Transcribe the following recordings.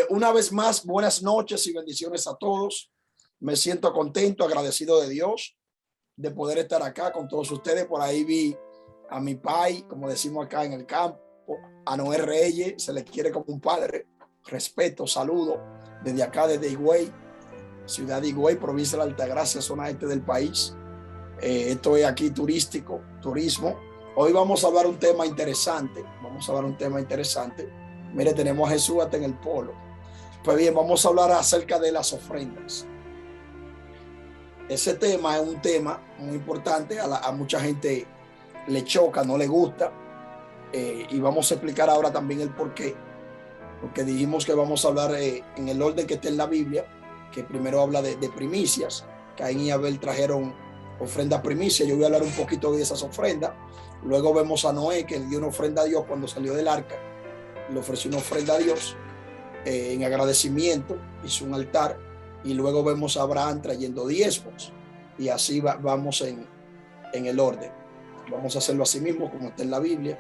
Una vez más, buenas noches y bendiciones a todos. Me siento contento, agradecido de Dios de poder estar acá con todos ustedes. Por ahí vi a mi pai, como decimos acá en el campo, a Noé Reyes, se le quiere como un padre. Respeto, saludo desde acá, desde Higüey, ciudad de Higüey, provincia de la Altagracia, zona este del país. Esto es aquí turismo. Hoy vamos a hablar un tema interesante. Mire, tenemos a Jesús hasta en el polo. Pues bien, vamos a hablar acerca de las ofrendas. Ese tema es un tema muy importante. A mucha gente le choca, no le gusta. Y vamos a explicar ahora también el por qué. Porque dijimos que vamos a hablar en el orden que está en la Biblia, que primero habla de primicias. Caín y Abel trajeron ofrendas primicias. Yo voy a hablar un poquito de esas ofrendas. Luego vemos a Noé, que le dio una ofrenda a Dios cuando salió del arca. Le ofreció una ofrenda a Dios en agradecimiento, hizo un altar. Y luego vemos a Abraham trayendo diezmos. Y así vamos en el orden. Vamos a hacerlo así mismo, como está en la Biblia.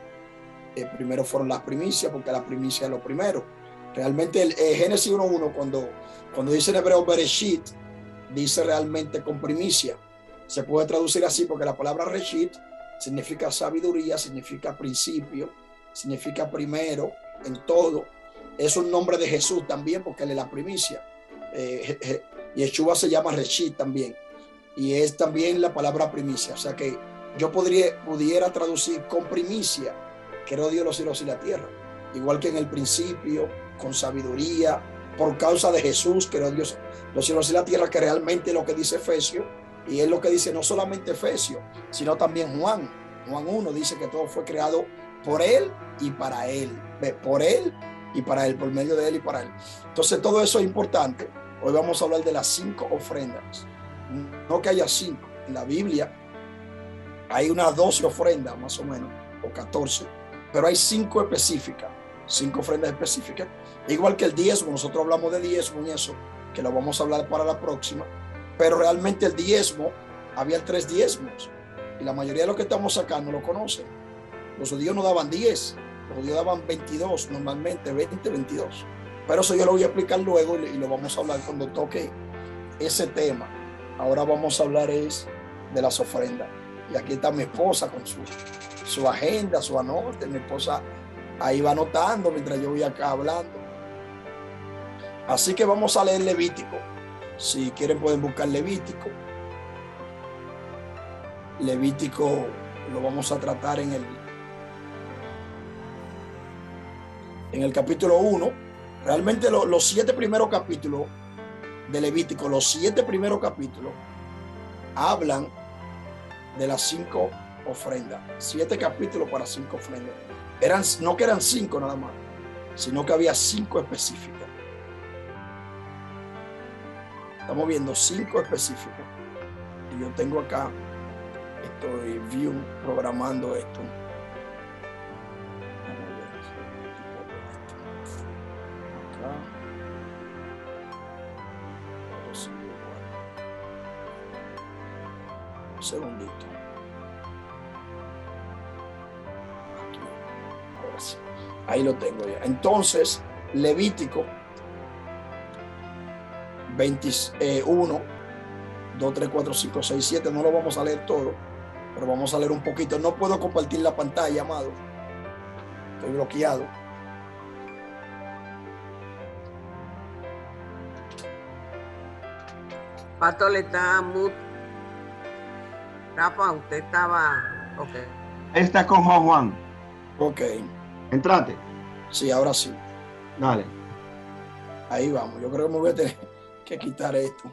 Primero fueron las primicias, porque la primicia es lo primero. Realmente el Génesis 1:1, cuando dice en hebreo Bereshit, dice realmente con primicia. Se puede traducir así porque la palabra Reshit significa sabiduría, significa principio, significa primero en todo. Es un nombre de Jesús también, porque él es la primicia. Yeshua se llama Reshit también, y es también la palabra primicia. O sea que yo pudiera traducir con primicia: creó Dios los cielos y la tierra, igual que en el principio, con sabiduría, por causa de Jesús creó Dios los cielos y la tierra, que realmente es lo que dice Efesios, y es lo que dice no solamente Efesios, sino también Juan 1 dice que todo fue creado por él y para él, por él y para él, por medio de él y para él. Entonces todo eso es importante. Hoy vamos a hablar de las 5 ofrendas. No que haya 5, en la Biblia hay unas 12 ofrendas más o menos, o 14, pero hay 5 específicas, 5 ofrendas específicas. Igual que el diezmo, nosotros hablamos de diezmo y eso, que lo vamos a hablar para la próxima, pero realmente el diezmo, había 3 diezmos, y la mayoría de los que estamos acá no lo conocen. Los judíos no daban 10, los judíos daban 22, normalmente 20, 22. Pero eso yo lo voy a explicar luego y lo vamos a hablar cuando toque ese tema. Ahora vamos a hablar de las ofrendas. Y aquí está mi esposa con su agenda, su anote. Mi esposa ahí va anotando mientras yo voy acá hablando. Así que vamos a leer Levítico. Si quieren pueden buscar Levítico. Levítico lo vamos a tratar en el capítulo 1. Realmente los 7 primeros capítulos de Levítico, los 7 primeros capítulos hablan de las 5 ofrendas. 7 capítulos para 5 ofrendas. No que eran 5 nada más, sino que había 5 específicas. Estamos viendo 5 específicas. Y yo tengo acá, estoy programando esto. Un segundito. Aquí. Ahora sí. Ahí lo tengo ya. Entonces, Levítico 21, 2, 3, 4, 5, 6, 7. No lo vamos a leer todo, pero vamos a leer un poquito. No puedo compartir la pantalla, amado. Estoy bloqueado. Pastor, le está mute. Rafa, usted estaba... Ok. Está con Juan. Ok. Entrate. Sí, ahora sí. Dale. Ahí vamos. Yo creo que me voy a tener que quitar esto.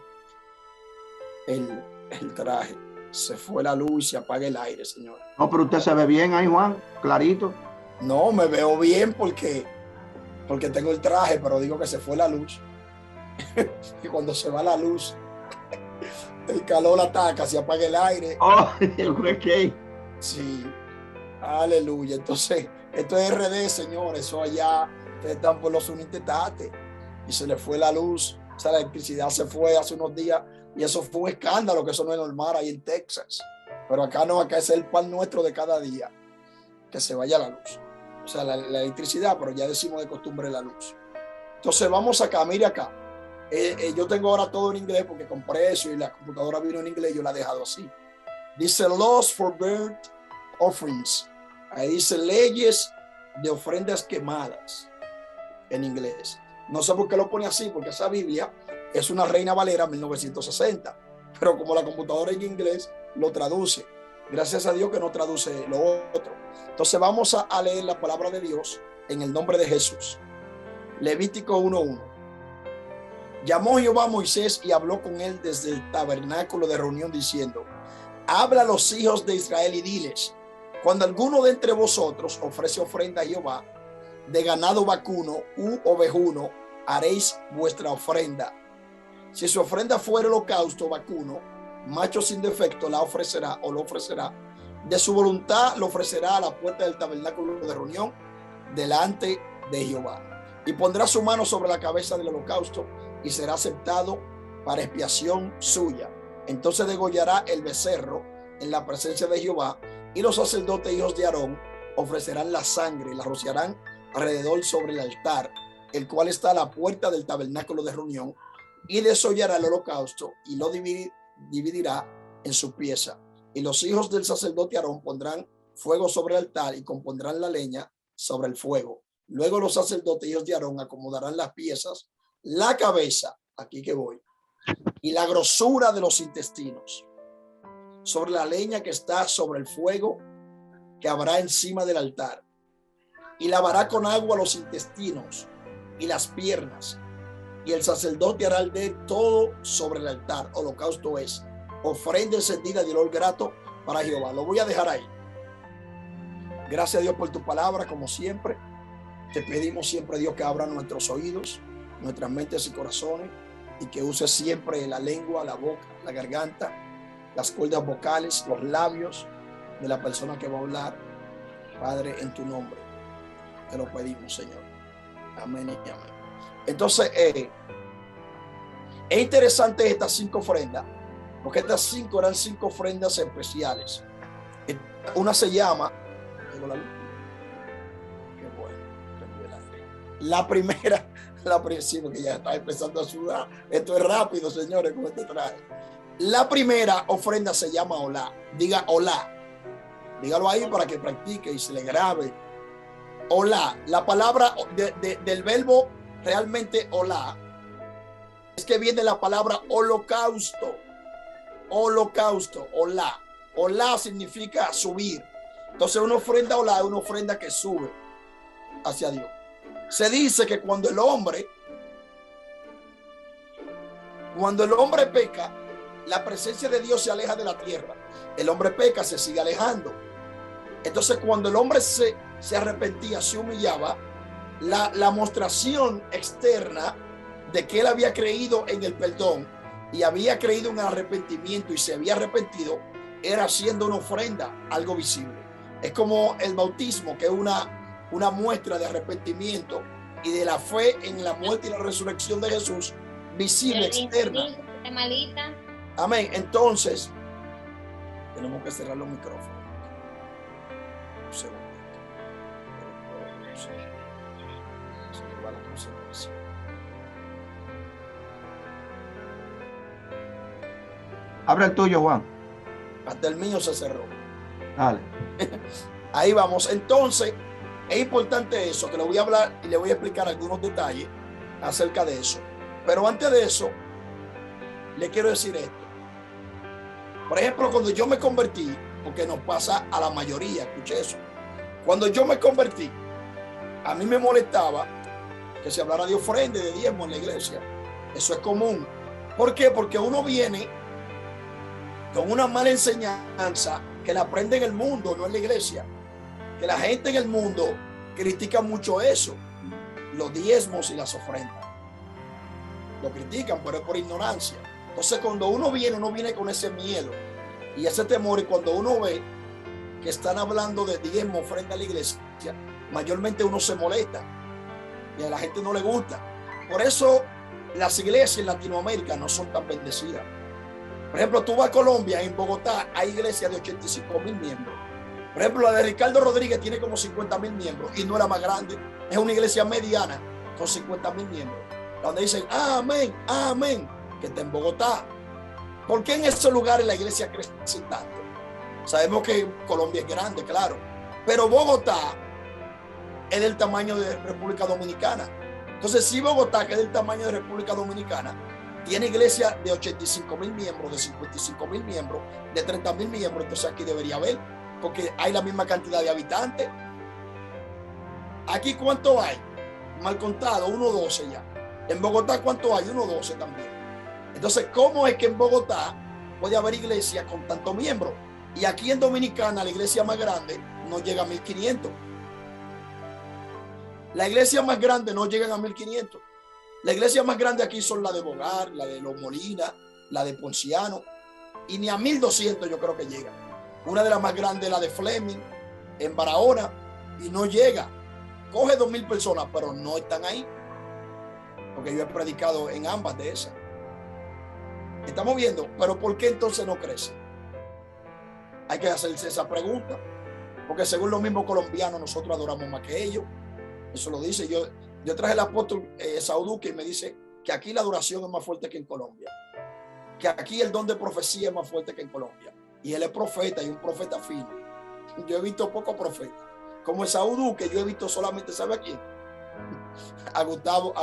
El traje. Se fue la luz y se apaga el aire, señor. No, pero usted se ve bien ahí, Juan. Clarito. No, me veo bien porque tengo el traje, pero digo que se fue la luz. Y cuando se va la luz, el calor ataca, se apaga el aire. Oh, ok. Sí, aleluya. Entonces, esto es RD, señores. Eso allá, ustedes están por los unitetate y se le fue la luz. O sea, la electricidad se fue hace unos días y eso fue un escándalo, que eso no es normal ahí en Texas. Pero acá no, acá es el pan nuestro de cada día, que se vaya la luz. O sea, la electricidad, pero ya decimos de costumbre la luz. Entonces vamos acá, mire acá. Yo tengo ahora todo en inglés porque compré eso y la computadora vino en inglés, yo la he dejado así. Dice laws for burnt offerings. Ahí dice leyes de ofrendas quemadas en inglés. No sé por qué lo pone así, porque esa Biblia es una Reina Valera 1960, pero como la computadora en inglés lo traduce. Gracias a Dios que no traduce lo otro. Entonces vamos a leer la palabra de Dios en el nombre de Jesús. Levítico 1:1. Llamó Jehová a Moisés y habló con él desde el tabernáculo de reunión diciendo: habla a los hijos de Israel y diles: cuando alguno de entre vosotros ofrece ofrenda a Jehová, de ganado vacuno u ovejuno, haréis vuestra ofrenda. Si su ofrenda fuera holocausto vacuno, macho sin defecto, la ofrecerá o lo ofrecerá. De su voluntad lo ofrecerá a la puerta del tabernáculo de reunión delante de Jehová. Y pondrá su mano sobre la cabeza del holocausto y será aceptado para expiación suya. Entonces degollará el becerro en la presencia de Jehová, y los sacerdotes hijos de Aarón ofrecerán la sangre y la rociarán alrededor sobre el altar, el cual está a la puerta del tabernáculo de reunión, y desollará el holocausto y lo dividirá en su pieza. Y los hijos del sacerdote Aarón pondrán fuego sobre el altar y compondrán la leña sobre el fuego. Luego los sacerdotes hijos de Aarón acomodarán las piezas, la cabeza, aquí que voy, y la grosura de los intestinos sobre la leña que está sobre el fuego que habrá encima del altar, y lavará con agua los intestinos y las piernas, y el sacerdote hará de todo sobre el altar. Holocausto es ofrenda encendida de olor grato para Jehová. Lo voy a dejar ahí. Gracias a Dios por tu palabra, como siempre. Te pedimos siempre, Dios, que abra nuestros oídos, nuestras mentes y corazones, y que use siempre la lengua, la boca, la garganta, las cuerdas vocales, los labios de la persona que va a hablar. Padre, en tu nombre te lo pedimos, Señor. Amén y amén. Entonces, es interesante estas 5 ofrendas, porque estas 5 eran 5 ofrendas especiales. Una se llama, la primera, sí, porque ya está empezando a sudar. Esto es rápido, señores, con este traje. La primera ofrenda se llama olá. Diga olá. Dígalo ahí para que practique y se le grabe. Olá. La palabra del verbo realmente olá es que viene la palabra holocausto. Holocausto, olá. Olá significa subir. Entonces una ofrenda olá es una ofrenda que sube hacia Dios. Se dice que cuando el hombre peca, la presencia de Dios se aleja de la tierra. El hombre peca, se sigue alejando. Entonces cuando el hombre se arrepentía, se humillaba, la mostración externa de que él había creído en el perdón y había creído en el arrepentimiento y se había arrepentido, era haciendo una ofrenda, algo visible. Es como el bautismo, que es una muestra de arrepentimiento y de la fe en la muerte y la resurrección de Jesús, visible, externa. Amén. Entonces, tenemos que cerrar los micrófonos. Un segundo. Abre el tuyo, Juan. Hasta el mío se cerró. Dale. Ahí vamos. Entonces, es importante eso, que le voy a hablar y le voy a explicar algunos detalles acerca de eso. Pero antes de eso, le quiero decir esto. Por ejemplo, cuando yo me convertí, porque nos pasa a la mayoría, escuché eso. Cuando yo me convertí, a mí me molestaba que se hablara de ofrenda y de diezmo en la iglesia. Eso es común. ¿Por qué? Porque uno viene con una mala enseñanza que la aprende en el mundo, no en la iglesia. Que la gente en el mundo critica mucho eso, los diezmos y las ofrendas. Lo critican, pero es por ignorancia. Entonces, cuando uno viene con ese miedo y ese temor, y cuando uno ve que están hablando de diezmo, ofrenda a la iglesia, mayormente uno se molesta y a la gente no le gusta. Por eso las iglesias en Latinoamérica no son tan bendecidas. Por ejemplo, tú vas a Colombia, en Bogotá hay iglesias de 85,000 miembros. Por ejemplo, la de Ricardo Rodríguez tiene como 50,000 miembros y no es la más grande, es una iglesia mediana con 50,000 miembros. Donde dicen, amén, amén, que está en Bogotá. ¿Por qué en esos lugares la iglesia crece tanto? Sabemos que Colombia es grande, claro, pero Bogotá es del tamaño de República Dominicana. Entonces, si Bogotá, que es del tamaño de República Dominicana, tiene iglesia de 85,000 miembros, de 55,000 miembros, de 30,000 miembros, entonces aquí debería haber, porque hay la misma cantidad de habitantes. Aquí, ¿cuánto hay? Mal contado, 1,12 ya. En Bogotá, ¿cuánto hay? 1,12 también. Entonces, ¿cómo es que en Bogotá puede haber iglesia con tantos miembros? Y aquí en Dominicana, la iglesia más grande no llega a 1,500. La iglesia más grande no llegan a 1,500. La iglesia más grande aquí son la de Bogar, la de Los Molina, la de Ponciano, y ni a 1,200 yo creo que llega. Una de las más grandes es la de Fleming, en Barahona, y no llega. Coge 2,000 personas, pero no están ahí, porque yo he predicado en ambas de esas. Estamos viendo, pero ¿por qué entonces no crece? Hay que hacerse esa pregunta, porque según los mismos colombianos, nosotros adoramos más que ellos. Eso lo dice. Yo traje el apóstol Saudú, que me dice que aquí la adoración es más fuerte que en Colombia, que aquí el don de profecía es más fuerte que en Colombia. Y él es profeta, y un profeta fino. Yo he visto pocos profetas, como el Saudú, que yo he visto solamente, ¿sabe a quién? A Gustavo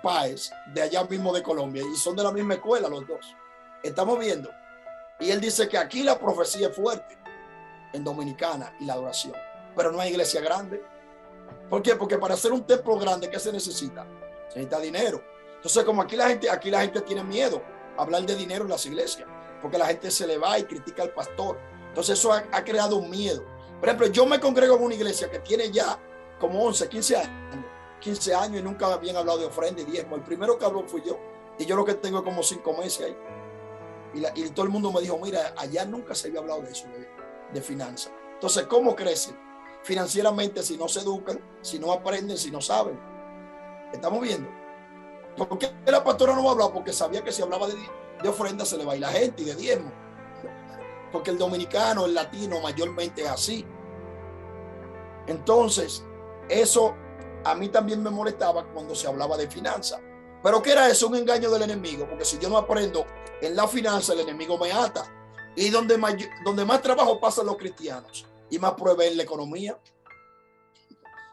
Páez, de allá mismo de Colombia, y son de la misma escuela los dos. Estamos viendo. Y él dice que aquí la profecía es fuerte en Dominicana y la adoración, pero no hay iglesia grande. ¿Por qué? Porque para hacer un templo grande, ¿qué se necesita? Se necesita dinero. Entonces, como aquí la gente tiene miedo a hablar de dinero en las iglesias, porque la gente se le va y critica al pastor. Entonces eso ha creado un miedo. Por ejemplo, yo me congrego en una iglesia que tiene ya como 11, 15 años y nunca habían hablado de ofrenda y diezmo. El primero que habló fui yo, y yo lo que tengo es como 5 meses ahí. Y todo el mundo me dijo, mira, allá nunca se había hablado de eso, de finanzas. Entonces, ¿cómo crecen financieramente si no se educan, si no aprenden, si no saben? Estamos viendo. ¿Por qué la pastora no va a hablar? Porque sabía que si hablaba de ofrenda se le va a ir la gente, y de diezmo. Porque el dominicano, el latino mayormente es así. Entonces, eso a mí también me molestaba cuando se hablaba de finanzas. ¿Pero qué era eso? Un engaño del enemigo. Porque si yo no aprendo en la finanza, el enemigo me ata. Y donde más trabajo pasan los cristianos y más prueba en la economía.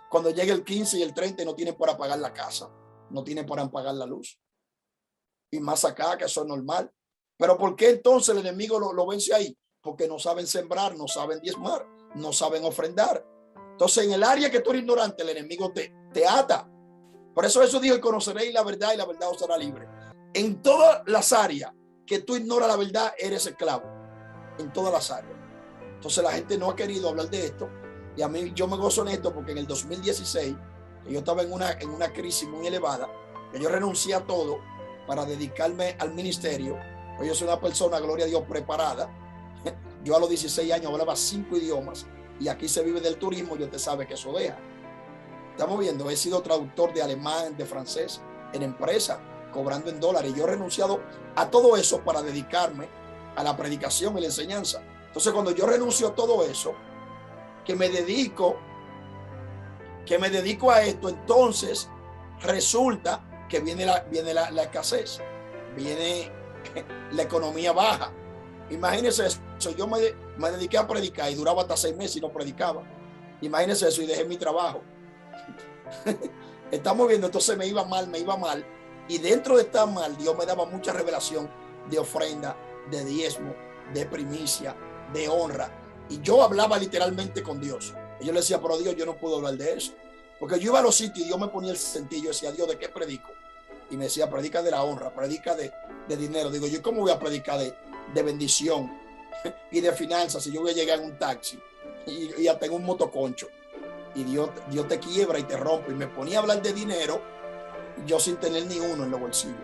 Cuando llegue el 15 y el 30 no tienen para pagar la casa, no tienen para pagar la luz. Y más acá, que eso es normal. Pero ¿por qué entonces el enemigo lo vence ahí? Porque no saben sembrar, no saben diezmar, no saben ofrendar. Entonces, en el área que tú eres ignorante, el enemigo te ata. Por eso dijo, conoceréis la verdad y la verdad os hará libre. En todas las áreas que tú ignoras la verdad, eres esclavo. En todas las áreas. Entonces, la gente no ha querido hablar de esto. Y a mí, yo me gozo en esto porque en el 2016, que yo estaba en una crisis muy elevada, que yo renuncié a todo para dedicarme al ministerio. Pues yo soy una persona, gloria a Dios, preparada. Yo a los 16 años hablaba 5 idiomas y aquí se vive del turismo, y usted sabe que eso deja. Estamos viendo, he sido traductor de alemán, de francés, en empresa, cobrando en dólares. Yo he renunciado a todo eso para dedicarme a la predicación y la enseñanza. Entonces, cuando yo renuncio a todo eso, que me dedico a esto, entonces resulta que viene la escasez, viene la economía baja. Imagínense eso. Yo me dediqué a predicar y duraba hasta 6 meses y no predicaba. Imagínense eso, y dejé mi trabajo. Estamos viendo, entonces me iba mal. Y dentro de estar mal, Dios me daba mucha revelación de ofrenda, de diezmo, de primicia, de honra. Y yo hablaba literalmente con Dios. Y yo le decía, pero Dios, yo no puedo hablar de eso. Porque yo iba a los sitios y Dios me ponía el sentido. Yo decía, Dios, ¿de qué predico? Y me decía, predica de la honra, predica de dinero. Digo, ¿yo cómo voy a predicar de bendición y de finanzas si yo voy a llegar en un taxi y hasta en un motoconcho? Y Dios te quiebra y te rompe. Y me ponía a hablar de dinero, yo sin tener ni uno en los bolsillos.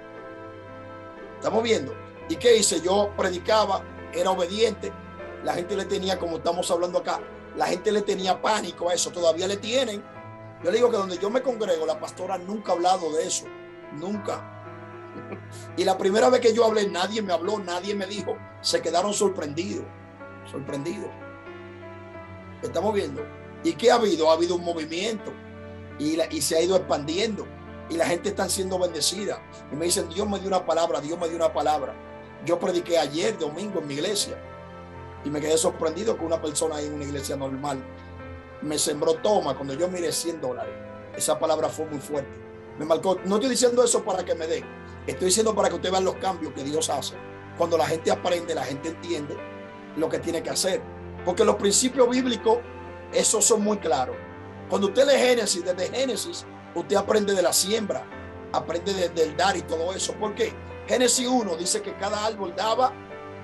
¿Estamos viendo? ¿Y qué hice? Yo predicaba, era obediente. La gente le tenía, como estamos hablando acá, la gente le tenía pánico a eso. Todavía le tienen. Yo le digo que donde yo me congrego, la pastora nunca ha hablado de eso. Nunca. Y la primera vez que yo hablé, nadie me habló, nadie me dijo. Se quedaron sorprendidos. Estamos viendo. ¿Y qué ha habido? Ha habido un movimiento y se ha ido expandiendo y la gente está siendo bendecida. Y me dicen, Dios me dio una palabra, Dios me dio una palabra. Yo prediqué ayer, domingo, en mi iglesia y me quedé sorprendido que una persona ahí en una iglesia normal me sembró toma cuando yo miré $100. Esa palabra fue muy fuerte. Me marcó. No estoy diciendo eso para que me den. Estoy diciendo para que ustedes vean los cambios que Dios hace. Cuando la gente aprende, la gente entiende lo que tiene que hacer. Porque los principios bíblicos, esos son muy claros. Cuando usted lee Génesis, desde Génesis, usted aprende de la siembra, aprende del dar y todo eso. ¿Por qué? Génesis 1 dice que cada árbol daba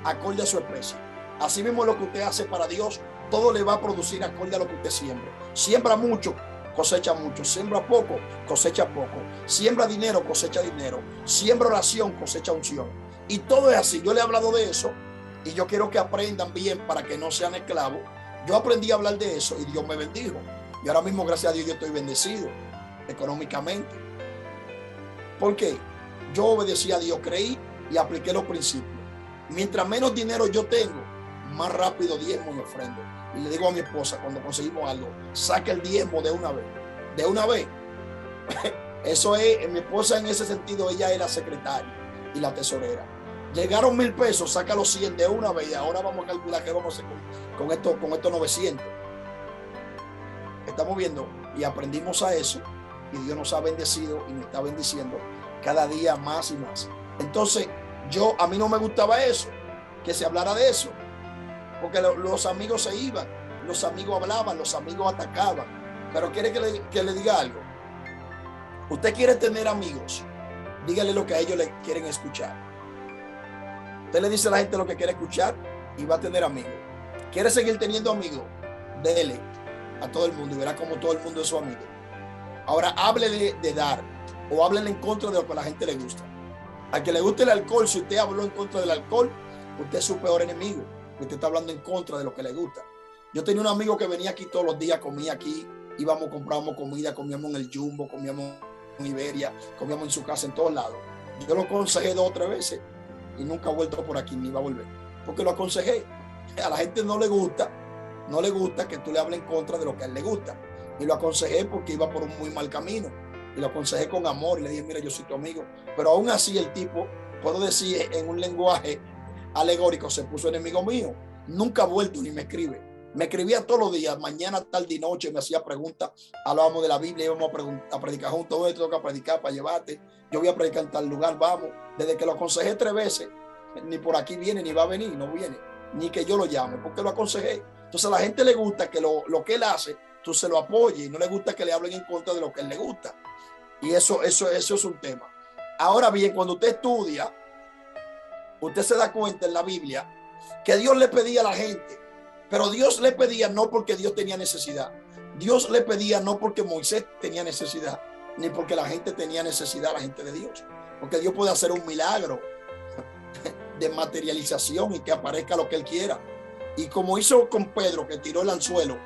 acorde a su especie. Así mismo lo que usted hace para Dios, todo le va a producir acorde a lo que usted siembre. Siembra mucho, cosecha mucho. Siembra poco, cosecha poco. Siembra dinero, cosecha dinero. Siembra oración, cosecha unción. Y todo es así. Yo le he hablado de eso y yo quiero que aprendan bien para que no sean esclavos. Yo aprendí a hablar de eso y Dios me bendijo. Y ahora mismo, gracias a Dios, yo estoy bendecido económicamente. ¿Por qué? Yo obedecí a Dios, creí y apliqué los principios. Mientras menos dinero yo tengo, más rápido diezmo y ofrendo. Y le digo a mi esposa, cuando conseguimos algo, saca el diezmo de una vez. De una vez. Eso es, mi esposa en ese sentido, ella es la secretaria y la tesorera. Llegaron 1,000 pesos, saca los 100 de una vez. Y ahora vamos a calcular qué vamos a hacer con estos 900. Estamos viendo y aprendimos a eso. Y Dios nos ha bendecido y nos está bendiciendo cada día más y más. Entonces, a mí no me gustaba eso, que se hablara de eso. Porque los amigos se iban, los amigos hablaban, los amigos atacaban. Pero quiere que le diga algo. Usted quiere tener amigos, dígale lo que a ellos le quieren escuchar. Usted le dice a la gente lo que quiere escuchar y va a tener amigos. ¿Quiere seguir teniendo amigos? Dele a todo el mundo y verá como todo el mundo es su amigo. Ahora háblele de dar o háblele en contra de lo que a la gente le gusta. Al que le guste el alcohol, si usted habló en contra del alcohol, usted es su peor enemigo. Usted está hablando en contra de lo que le gusta. Yo tenía un amigo que venía aquí todos los días, comía aquí, íbamos, comprábamos comida, comíamos en el Jumbo, comíamos en Iberia, comíamos en su casa, en todos lados. Yo lo aconsejé 2 o 3 veces y nunca ha vuelto por aquí, ni va a volver. Porque lo aconsejé. A la gente no le gusta que tú le hables en contra de lo que a él le gusta. Y lo aconsejé porque iba por un muy mal camino. Y lo aconsejé con amor y le dije, mira, yo soy tu amigo. Pero aún así el tipo, puedo decir en un lenguaje alegórico, se puso enemigo mío. Nunca ha vuelto ni me escribe. Me escribía todos los días, mañana, tarde y noche, me hacía preguntas, hablábamos de la Biblia, íbamos a predicar juntos, ¿dónde te toca predicar para llevarte? Yo voy a predicar en tal lugar, vamos. Desde que lo aconsejé 3 veces, ni por aquí viene, ni va a venir, no viene, ni que yo lo llame, porque lo aconsejé. Entonces a la gente le gusta que lo que él hace, tú se lo apoyes, y no le gusta que le hablen en contra de lo que a él le gusta. Y eso es un tema. Ahora bien, cuando usted estudia, usted se da cuenta en la Biblia que Dios le pedía a la gente, pero Dios le pedía no porque Dios tenía necesidad. Dios le pedía no porque Moisés tenía necesidad, ni porque la gente tenía necesidad, la gente de Dios. Porque Dios puede hacer un milagro de materialización y que aparezca lo que Él quiera. Y como hizo con Pedro, que tiró el anzuelo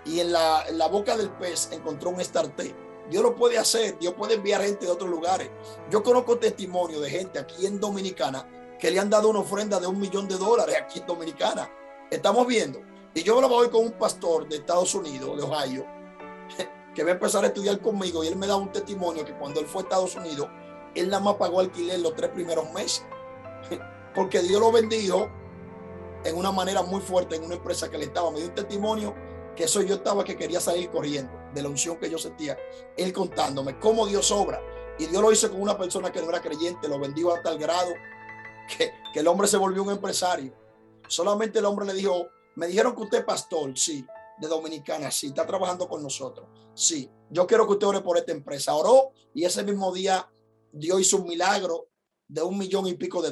y en la boca del pez encontró un estarté. Dios lo puede hacer, Dios puede enviar gente de otros lugares. Yo conozco testimonio de gente aquí en Dominicana que le han dado una ofrenda de $1 millón aquí en Dominicana. Estamos viendo. Y yo hablaba hoy con un pastor de Estados Unidos, de Ohio, que va a empezar a estudiar conmigo y él me da un testimonio que cuando él fue a Estados Unidos, él nada más pagó alquiler los 3 primeros meses. Porque Dios lo bendijo en una manera muy fuerte en una empresa que le estaba. Me dio un testimonio que eso yo estaba que quería salir corriendo de la unción que yo sentía. Él contándome cómo Dios obra. Y Dios lo hizo con una persona que no era creyente, lo bendijo a tal grado que el hombre se volvió un empresario. Solamente el hombre le dijo, me dijeron que usted es pastor, sí, de Dominicana, sí, está trabajando con nosotros, sí, yo quiero que usted ore por esta empresa. Oró y ese mismo día Dios hizo un milagro de $1 millón y pico.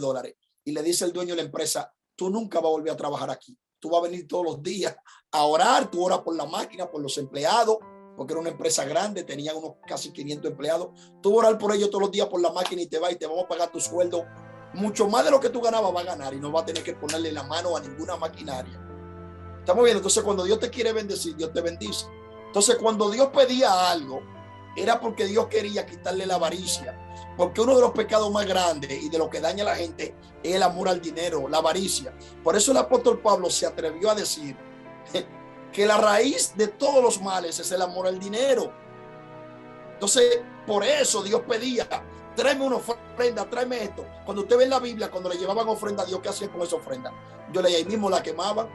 Y le dice el dueño de la empresa, tú nunca vas a volver a trabajar aquí, tú vas a venir todos los días a orar, tú oras por la máquina, por los empleados, porque era una empresa grande, tenían unos casi 500 empleados, tú vas a orar por ellos todos los días por la máquina y te vas y te vamos a pagar tu sueldo, mucho más de lo que tú ganabas va a ganar y no va a tener que ponerle la mano a ninguna maquinaria. Estamos viendo. Entonces cuando Dios te quiere bendecir, Dios te bendice. Entonces cuando Dios pedía algo, era porque Dios quería quitarle la avaricia, porque uno de los pecados más grandes y de lo que daña a la gente es el amor al dinero, la avaricia. Por eso el apóstol Pablo se atrevió a decir que la raíz de todos los males es el amor al dinero. Entonces, por eso Dios pedía, tráeme una ofrenda, tráeme esto. Cuando usted ve en la Biblia, cuando le llevaban ofrenda a Dios, ¿qué hacían con esa ofrenda? Yo leía ahí mismo, la quemaban.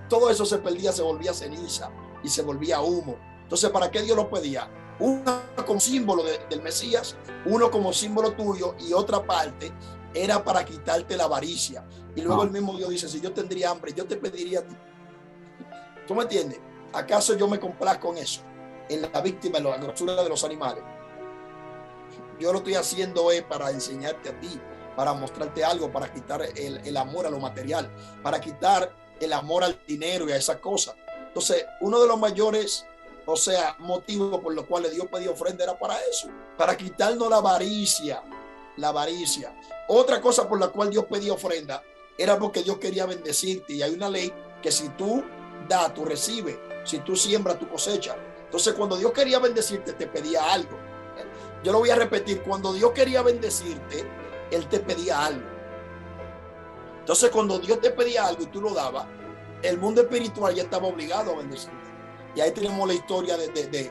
Todo eso se perdía, se volvía ceniza y se volvía humo. Entonces, ¿para qué Dios lo pedía? Uno como símbolo del Mesías, uno como símbolo tuyo, y otra parte era para quitarte la avaricia. Y luego el mismo Dios dice, si yo tendría hambre, yo te pediría a ti. ¿Tú me entiendes? ¿Acaso yo me complazco en eso? En la víctima, en la grosura de los animales. Yo lo estoy haciendo para enseñarte a ti, para mostrarte algo, para quitar el amor a lo material, para quitar el amor al dinero y a esas cosas. Entonces, uno de los mayores, motivos por los cuales Dios pedía ofrenda era para eso, para quitarnos la avaricia. La avaricia. Otra cosa por la cual Dios pedía ofrenda era porque Dios quería bendecirte, y hay una ley que si tú das, tú recibes, si tú siembras, tú cosechas. Entonces, cuando Dios quería bendecirte, te pedía algo. Yo lo voy a repetir, cuando Dios quería bendecirte, Él te pedía algo. Entonces, cuando Dios te pedía algo y tú lo dabas, el mundo espiritual ya estaba obligado a bendecirte. Y ahí tenemos la historia de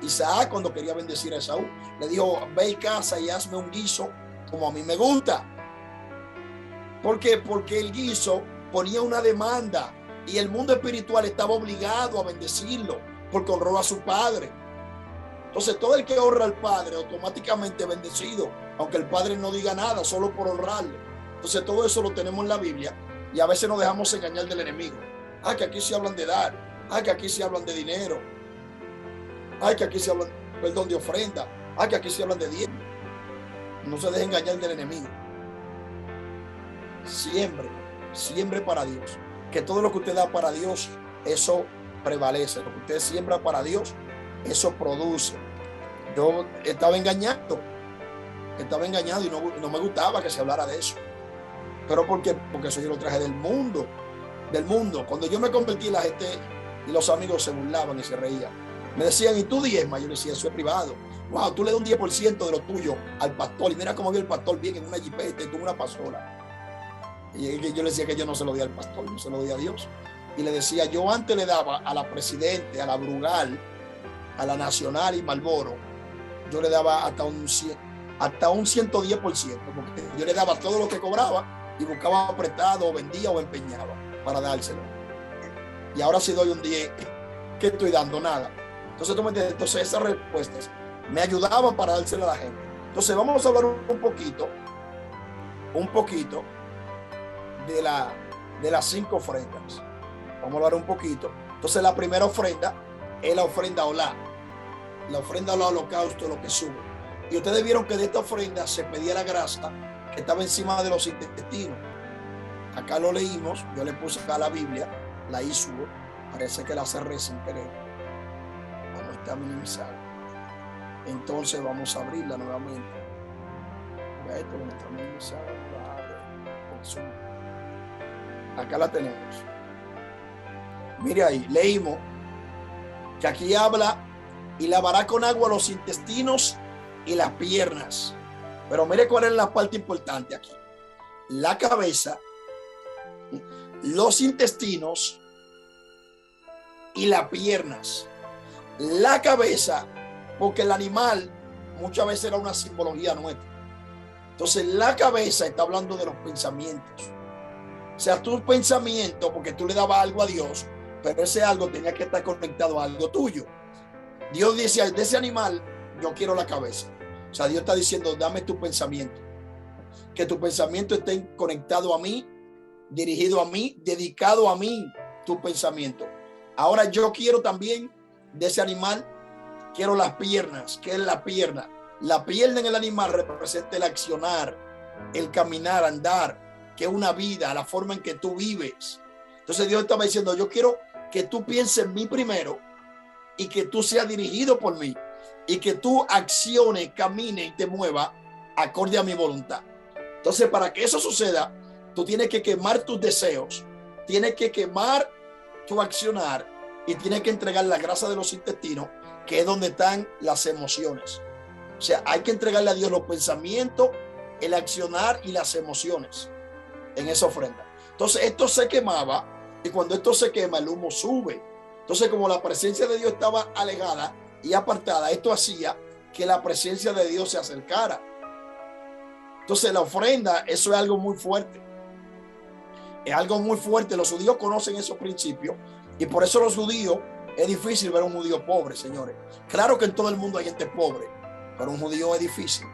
Isaac cuando quería bendecir a Esaú. Le dijo, ve y casa y hazme un guiso como a mí me gusta. ¿Por qué? Porque el guiso ponía una demanda y el mundo espiritual estaba obligado a bendecirlo porque honró a su padre. Entonces, todo el que honra al padre automáticamente es bendecido, aunque el padre no diga nada, solo por honrarle. Entonces, todo eso lo tenemos en la Biblia y a veces nos dejamos engañar del enemigo. Que aquí se hablan de dar. Que aquí se hablan de dinero. Que aquí se hablan, de ofrenda. Que aquí se hablan de diezmo. No se deje engañar del enemigo. Siempre para Dios. Que todo lo que usted da para Dios, eso prevalece. Lo que usted siembra para Dios, eso produce. Yo estaba engañado y no me gustaba que se hablara de eso. Pero ¿por qué? Porque eso yo lo traje del mundo. Cuando yo me convertí, la gente y los amigos se burlaban y se reían. Me decían, ¿y tú diezmas? Yo le decía, eso es privado. Wow, tú le das un 10% de lo tuyo al pastor. Y mira cómo vio el pastor bien en una jipeta y tuvo una pasola. Y yo le decía que yo no se lo di al pastor, yo se lo di a Dios. Y le decía, yo antes le daba a la Presidente, a la Brugal, a la Nacional y Marlboro, yo le daba hasta un 110%, porque yo le daba todo lo que cobraba y buscaba prestado, o vendía o empeñaba para dárselo. Y ahora si doy un 10, ¿qué estoy dando? Nada. Entonces, ¿tú me entiendes? Entonces, esas respuestas me ayudaban para dárselo a la gente. Entonces, vamos a hablar un poquito de las 5 ofrendas. Vamos a hablar un poquito. Entonces, la primera ofrenda es la ofrenda olá. La ofrenda al holocausto, lo que sube. Y ustedes vieron que de esta ofrenda se pedía la grasa que estaba encima de los intestinos. Acá lo leímos, yo le puse acá la Biblia, la hizo, parece que la cerré sin querer. No está minimizada. Entonces vamos a abrirla nuevamente. Mira esto que no está minimizada. Acá la tenemos. Mire ahí, leímos que aquí habla y lavará con agua los intestinos y las piernas. Pero mire cuál es la parte importante aquí. La cabeza, los intestinos y las piernas. La cabeza, porque el animal muchas veces era una simbología nuestra. Entonces la cabeza está hablando de los pensamientos. O sea, tus pensamientos, porque tú le dabas algo a Dios, pero ese algo tenía que estar conectado a algo tuyo. Dios decía, de ese animal, yo quiero la cabeza. O sea, Dios está diciendo, dame tu pensamiento. Que tu pensamiento esté conectado a mí, dirigido a mí, dedicado a mí, tu pensamiento. Ahora yo quiero también de ese animal, quiero las piernas. ¿Qué es la pierna? La pierna en el animal representa el accionar, el caminar, andar, que es una vida, la forma en que tú vives. Entonces Dios estaba diciendo, yo quiero que tú pienses en mí primero y que tú seas dirigido por mí y que tú acciones, camines y te muevas acorde a mi voluntad. Entonces, para que eso suceda, tú tienes que quemar tus deseos, tienes que quemar tu accionar y tienes que entregar la grasa de los intestinos, que es donde están las emociones. O sea, hay que entregarle a Dios los pensamientos, el accionar y las emociones en esa ofrenda. Entonces, esto se quemaba Y cuando esto se quema, el humo sube. Entonces, como la presencia de Dios estaba alejada y apartada, esto hacía que la presencia de Dios se acercara. Entonces, la ofrenda, eso es algo muy fuerte. Es algo muy fuerte. Los judíos conocen esos principios y por eso los judíos, es difícil ver a un judío pobre, señores. Claro que en todo el mundo hay gente pobre, pero un judío es difícil.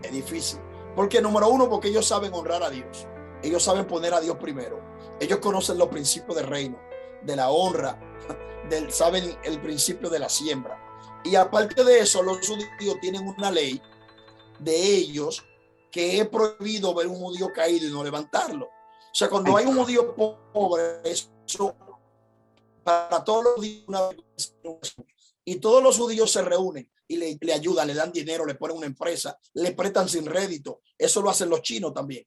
Es difícil. Porque número uno, porque ellos saben honrar a Dios. Ellos saben poner a Dios primero. Ellos conocen los principios del reino, de la honra, saben el principio de la siembra. Y aparte de eso, los judíos tienen una ley de ellos que es prohibido ver un judío caído y no levantarlo. O sea, cuando hay un judío pobre, eso para todos los judíos, y todos los judíos se reúnen y le ayudan, le dan dinero, le ponen una empresa, le prestan sin rédito. Eso lo hacen los chinos también.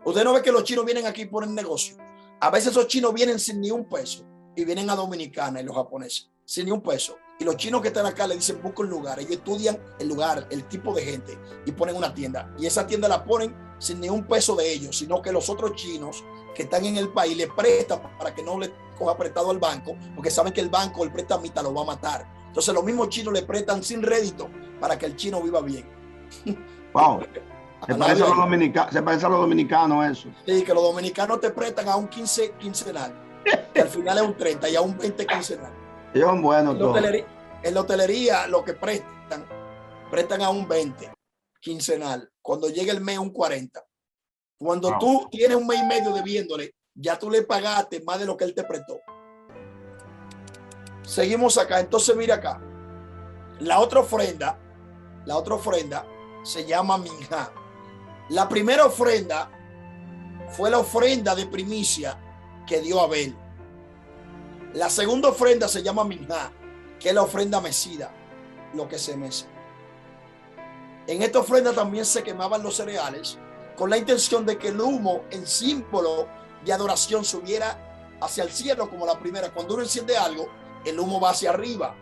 Usted no ve que los chinos vienen aquí y ponen negocio. A veces esos chinos vienen sin ni un peso y vienen a Dominicana, y los japoneses sin ni un peso. Y los chinos que están acá le dicen busca un lugar. Ellos estudian el lugar, el tipo de gente y ponen una tienda. Y esa tienda la ponen sin ni un peso de ellos, sino que los otros chinos que están en el país le prestan para que no le coja prestado al banco, porque saben que el banco, el prestamista, lo va a matar. Entonces los mismos chinos le prestan sin rédito para que el chino viva bien. Wow. Se parece a los dominicanos eso. Sí, que los dominicanos te prestan a un 15 quincenal, que al final es un 30 y a un 20 quincenal. Ellos son buenos todos. En la hotelería lo que prestan a un 20 quincenal. Cuando llega el mes, un 40. Cuando tú tienes un mes y medio debiéndole, ya tú le pagaste más de lo que él te prestó. Seguimos acá. Entonces, mira acá. La otra ofrenda se llama minjá. La primera ofrenda fue la ofrenda de primicia que dio Abel. La segunda ofrenda se llama minjá, que es la ofrenda mecida, lo que se mece. En esta ofrenda también se quemaban los cereales con la intención de que el humo, en símbolo de adoración, subiera hacia el cielo como la primera. Cuando uno enciende algo, el humo va hacia arriba.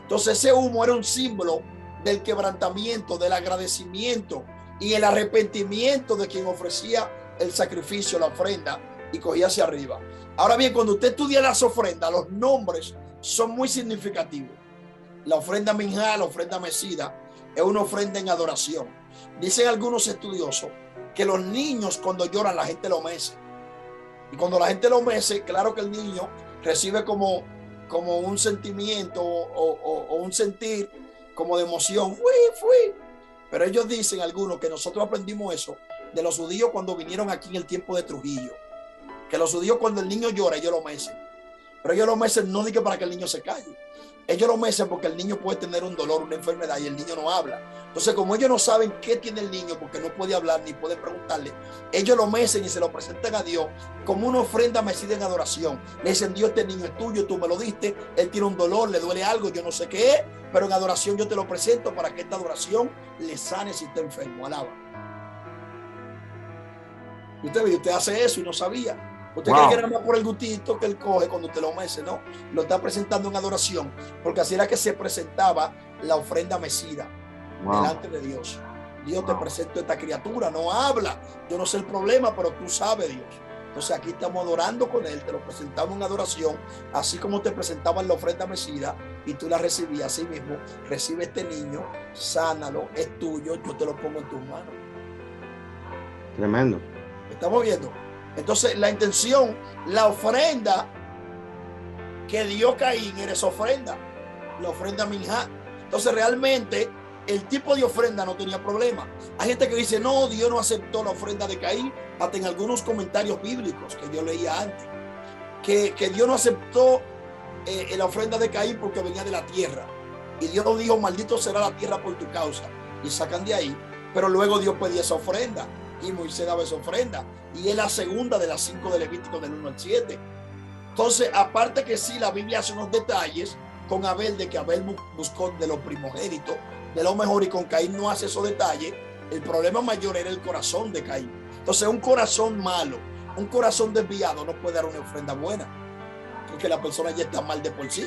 Entonces ese humo era un símbolo del quebrantamiento, del agradecimiento y el arrepentimiento de quien ofrecía el sacrificio, la ofrenda, y cogía hacia arriba. Ahora bien, cuando usted estudia las ofrendas, los nombres son muy significativos. La ofrenda minjá, la ofrenda mecida, es una ofrenda en adoración. Dicen algunos estudiosos que los niños cuando lloran la gente lo mece. Y cuando la gente lo mece, claro que el niño recibe como un sentimiento o un sentir como de emoción. Fui. Pero ellos dicen algunos que nosotros aprendimos eso de los judíos cuando vinieron aquí en el tiempo de Trujillo. Que los judíos cuando el niño llora, ellos lo mecen. Pero ellos lo mecen no digo para que el niño se calle. Ellos lo mecen porque el niño puede tener un dolor, una enfermedad y el niño no habla. Entonces, como ellos no saben qué tiene el niño porque no puede hablar ni puede preguntarle, ellos lo mecen y se lo presentan a Dios como una ofrenda mecida en adoración. Le dicen: Dios, este niño es tuyo, tú me lo diste, él tiene un dolor, le duele algo, yo no sé qué es, pero en adoración yo te lo presento para que esta adoración le sane si está enfermo. Alaba. Y usted hace eso y no sabía. Usted cree que era más por el gustito que él coge cuando te lo mece, no. Lo está presentando en adoración, porque así era que se presentaba la ofrenda mecida delante de Dios. Dios, te presento esta criatura, no habla, yo no sé el problema, pero tú sabes, Dios. Entonces aquí estamos adorando con él, te lo presentamos en adoración, así como te presentaban la ofrenda mecida y tú la recibías. Así mismo, recibe este niño, sánalo, es tuyo, yo te lo pongo en tus manos. Tremendo. ¿Estamos viendo? Entonces la intención, la ofrenda que dio Caín era esa ofrenda, la ofrenda minjá. Entonces realmente el tipo de ofrenda no tenía problema. Hay gente que dice: no, Dios no aceptó la ofrenda de Caín. Hasta en algunos comentarios bíblicos que yo leía antes, que Dios no aceptó la ofrenda de Caín porque venía de la tierra. Y Dios dijo: maldito será la tierra por tu causa. Y sacan de ahí. Pero luego Dios pedía esa ofrenda. Y Moisés daba esa ofrenda. Y es la segunda de las 5 de Levítico del 1 al 7. Entonces, aparte que sí, la Biblia hace unos detalles con Abel, de que Abel buscó de lo primogénito, de lo mejor, y con Caín no hace esos detalles. El problema mayor era el corazón de Caín. Entonces, un corazón malo, un corazón desviado no puede dar una ofrenda buena, porque la persona ya está mal de por sí.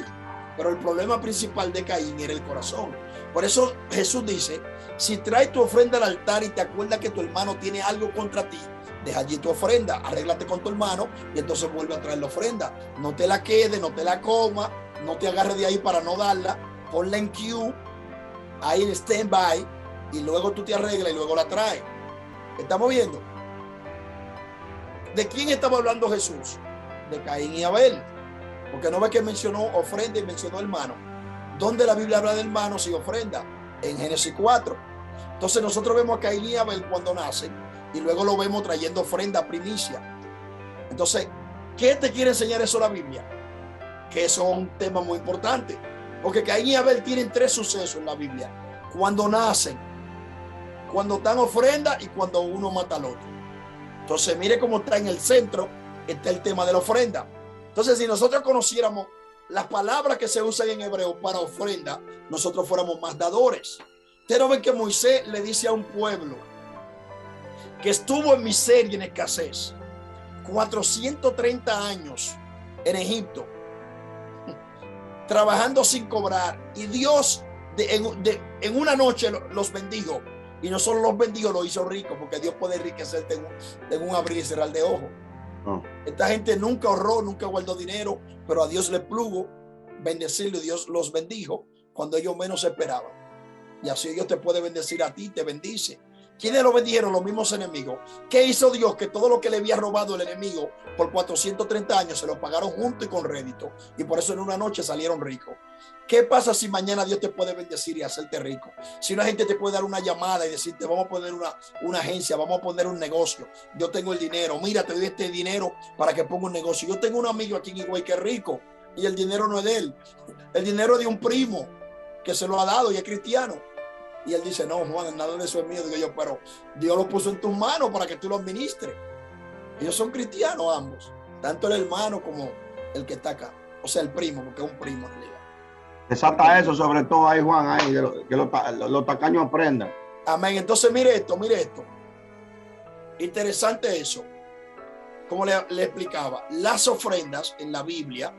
Pero el problema principal de Caín era el corazón. Por eso Jesús dice: si traes tu ofrenda al altar y te acuerdas que tu hermano tiene algo contra ti, deja allí tu ofrenda, arréglate con tu hermano y entonces vuelve a traer la ofrenda. No te la quede, no te la coma, no te agarres de ahí para no darla, ponla en queue, ahí en stand-by, y luego tú te arreglas y luego la traes. ¿Estamos viendo? ¿De quién estaba hablando Jesús? De Caín y Abel. Porque no ve que mencionó ofrenda y mencionó hermano. ¿Dónde la Biblia habla de hermanos y ofrenda? En Génesis 4. Entonces nosotros vemos a Caín y Abel cuando nacen y luego lo vemos trayendo ofrenda primicia. Entonces, ¿qué te quiere enseñar eso la Biblia? Que eso es un tema muy importante. Porque Caín y Abel tienen 3 sucesos en la Biblia. Cuando nacen, cuando dan ofrenda y cuando uno mata al otro. Entonces, mire cómo está en el centro, está el tema de la ofrenda. Entonces, si nosotros conociéramos las palabras que se usan en hebreo para ofrenda, nosotros fuéramos más dadores. Ustedes no ven que Moisés le dice a un pueblo que estuvo en miseria y en escasez 430 años en Egipto, trabajando sin cobrar, y Dios en una noche los bendijo. Y no solo los bendijo, los hizo ricos, porque Dios puede enriquecerte en un abrir y cerrar de ojos. Oh. Esta gente nunca ahorró, nunca guardó dinero, pero a Dios le plugo bendecirlo y Dios los bendijo cuando ellos menos esperaban. Y así Dios te puede bendecir a ti, te bendice. ¿Quiénes lo bendijeron? Los mismos enemigos. ¿Qué hizo Dios? Que todo lo que le había robado el enemigo por 430 años se lo pagaron junto y con rédito. Y por eso en una noche salieron ricos. ¿Qué pasa si mañana Dios te puede bendecir y hacerte rico? Si una gente te puede dar una llamada y decirte, vamos a poner una agencia, vamos a poner un negocio. Yo tengo el dinero, mira, te doy este dinero para que ponga un negocio. Yo tengo un amigo aquí en Higüey que es rico y el dinero no es de él. El dinero es de un primo que se lo ha dado y es cristiano. Y él dice, no, Juan, nada de eso es mío. Digo yo, pero Dios lo puso en tus manos para que tú lo administres. Ellos son cristianos ambos, tanto el hermano como el que está acá. O sea, el primo, porque es un primo en realidad. Desata eso sobre todo ahí, Juan, ahí, que los tacaños aprendan. Amén. Entonces, mire esto. Interesante eso. Como le explicaba, las ofrendas en la Biblia,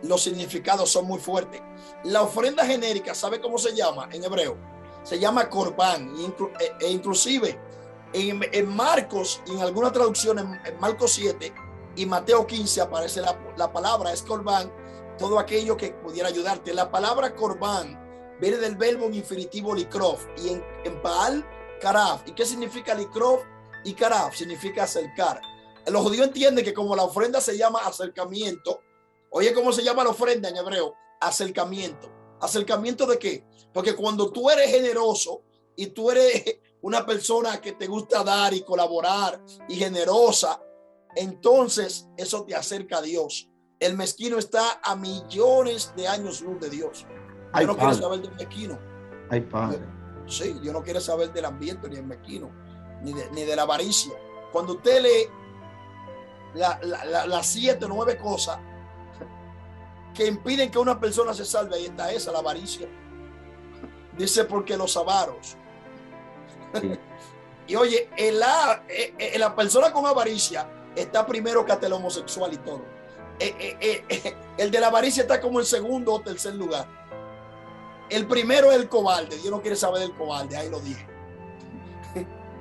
los significados son muy fuertes. La ofrenda genérica, ¿sabe cómo se llama en hebreo? Se llama corbán. E inclusive en Marcos, y en algunas traducciones, en Marcos 7 y Mateo 15 aparece la palabra, es corbán. Todo aquello que pudiera ayudarte. La palabra corbán viene del verbo en infinitivo likrof y en Baal karaf. ¿Y qué significa likrof y karaf? Significa acercar. Los judíos entienden que como la ofrenda se llama acercamiento, oye, ¿cómo se llama la ofrenda en hebreo? Acercamiento. ¿Acercamiento de qué? Porque cuando tú eres generoso y tú eres una persona que te gusta dar y colaborar y generosa, entonces eso te acerca a Dios. El mezquino está a millones de años luz de Dios. Dios no quiere saber del mezquino. Ay, padre. Sí, Dios no quiere saber del ambiente, ni del mezquino, ni de la avaricia. Cuando usted lee las 7 o 9 cosas que impiden que una persona se salve, ahí está esa, la avaricia. Dice, porque los avaros. Sí. Y oye, la persona con avaricia está primero que hasta el homosexual y todo. El de la avaricia está como en segundo o tercer lugar. El primero es el cobarde. Dios no quiere saber del cobarde, ahí lo dije.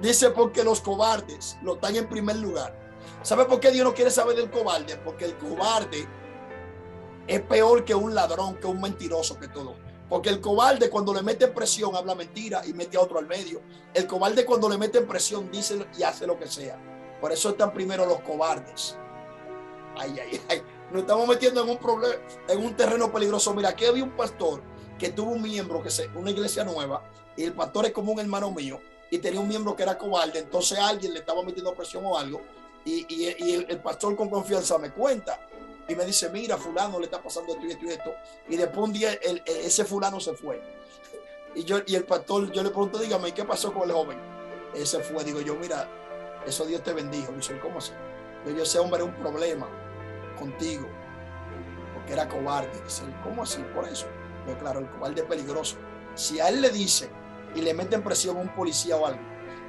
Dice, porque los cobardes lo están en primer lugar. ¿Sabe por qué Dios no quiere saber del cobarde? Porque el cobarde es peor que un ladrón, que un mentiroso, que todo. Porque el cobarde, cuando le mete presión, habla mentira y mete a otro al medio. El cobarde, cuando le mete presión, dice y hace lo que sea. Por eso están primero los cobardes. Ay. Nos estamos metiendo en un problema, en un terreno peligroso. Mira, aquí había un pastor que tuvo un miembro, una iglesia nueva, y el pastor es como un hermano mío, y tenía un miembro que era cobarde. Entonces alguien le estaba metiendo presión o algo, y el pastor con confianza me cuenta, y me dice, mira, fulano le está pasando esto y esto y esto. Y después un día ese fulano se fue. Y el pastor, yo le pregunto, dígame, ¿qué pasó con el joven? Ese fue, digo yo, mira, eso Dios te bendijo. Dice, ¿cómo así? Yo, ese hombre era un problema contigo, porque era cobarde. Dice, ¿cómo así? Por eso. Pero claro, el cobarde es peligroso. Si a él le dice y le meten presión a un policía o algo,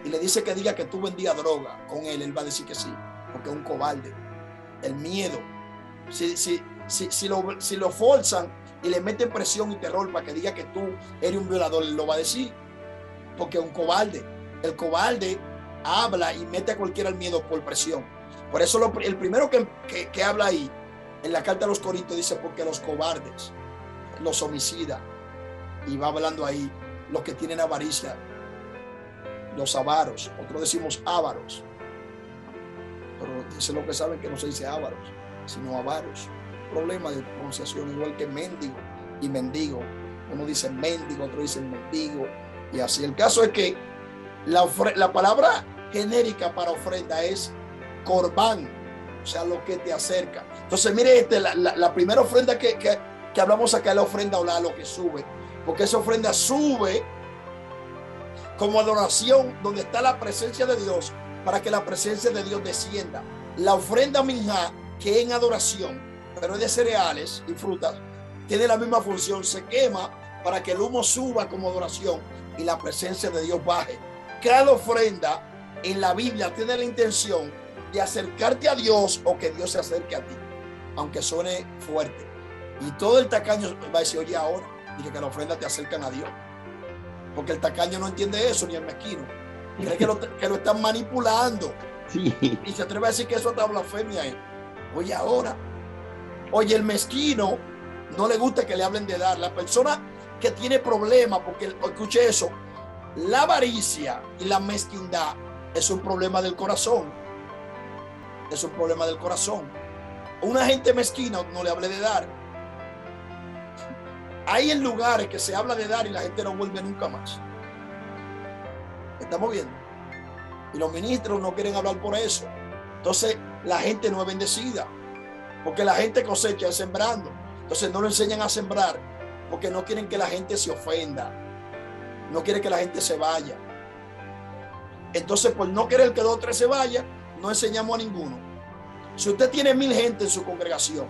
y le dice que diga que tú vendías droga con él va a decir que sí, porque es un cobarde. El miedo. Si lo forzan y le meten presión y terror para que diga que tú eres un violador, él lo va a decir, porque es un cobarde. El cobarde habla y mete a cualquiera al miedo por presión. Por eso el primero que habla ahí en la carta a los Corintios dice, porque los cobardes, los homicidas, y va hablando ahí los que tienen avaricia, los avaros, nosotros decimos ávaros, pero dicen los que saben que no se dice ávaros, sino avaros. Problema de pronunciación, igual que mendigo y mendigo. Uno dice mendigo, otro dice mendigo, y así. El caso es que la palabra genérica para ofrenda es corbán, o sea, lo que te acerca. Entonces, mire, la primera ofrenda que hablamos acá es la ofrenda olá, lo que sube, porque esa ofrenda sube como adoración donde está la presencia de Dios, para que la presencia de Dios descienda. La ofrenda minjá, que en adoración, pero es de cereales y frutas, tiene la misma función, se quema para que el humo suba como adoración y la presencia de Dios baje. Cada ofrenda en la Biblia tiene la intención de acercarte a Dios o que Dios se acerque a ti, aunque suene fuerte. Y todo el tacaño va a decir, oye, ahora dije que la ofrenda te acercan a Dios, porque el tacaño no entiende eso, ni el mezquino cree que lo están manipulando. Sí. Y se atreve a decir que eso está blasfemia. Oye, ahora, oye, el mezquino no le gusta que le hablen de dar. La persona que tiene problemas, porque escuche eso, la avaricia y la mezquindad es un problema del corazón. Es un problema del corazón. Una gente mezquina no le hable de dar. Hay en lugares que se habla de dar y la gente no vuelve nunca más. Estamos viendo. Y los ministros no quieren hablar por eso. Entonces la gente no es bendecida, porque la gente cosecha sembrando. Entonces no lo enseñan a sembrar, porque no quieren que la gente se ofenda, no quieren que la gente se vaya. Entonces, por no querer que 2 o 3 se vayan, no enseñamos a ninguno. Si usted tiene 1000 gente en su congregación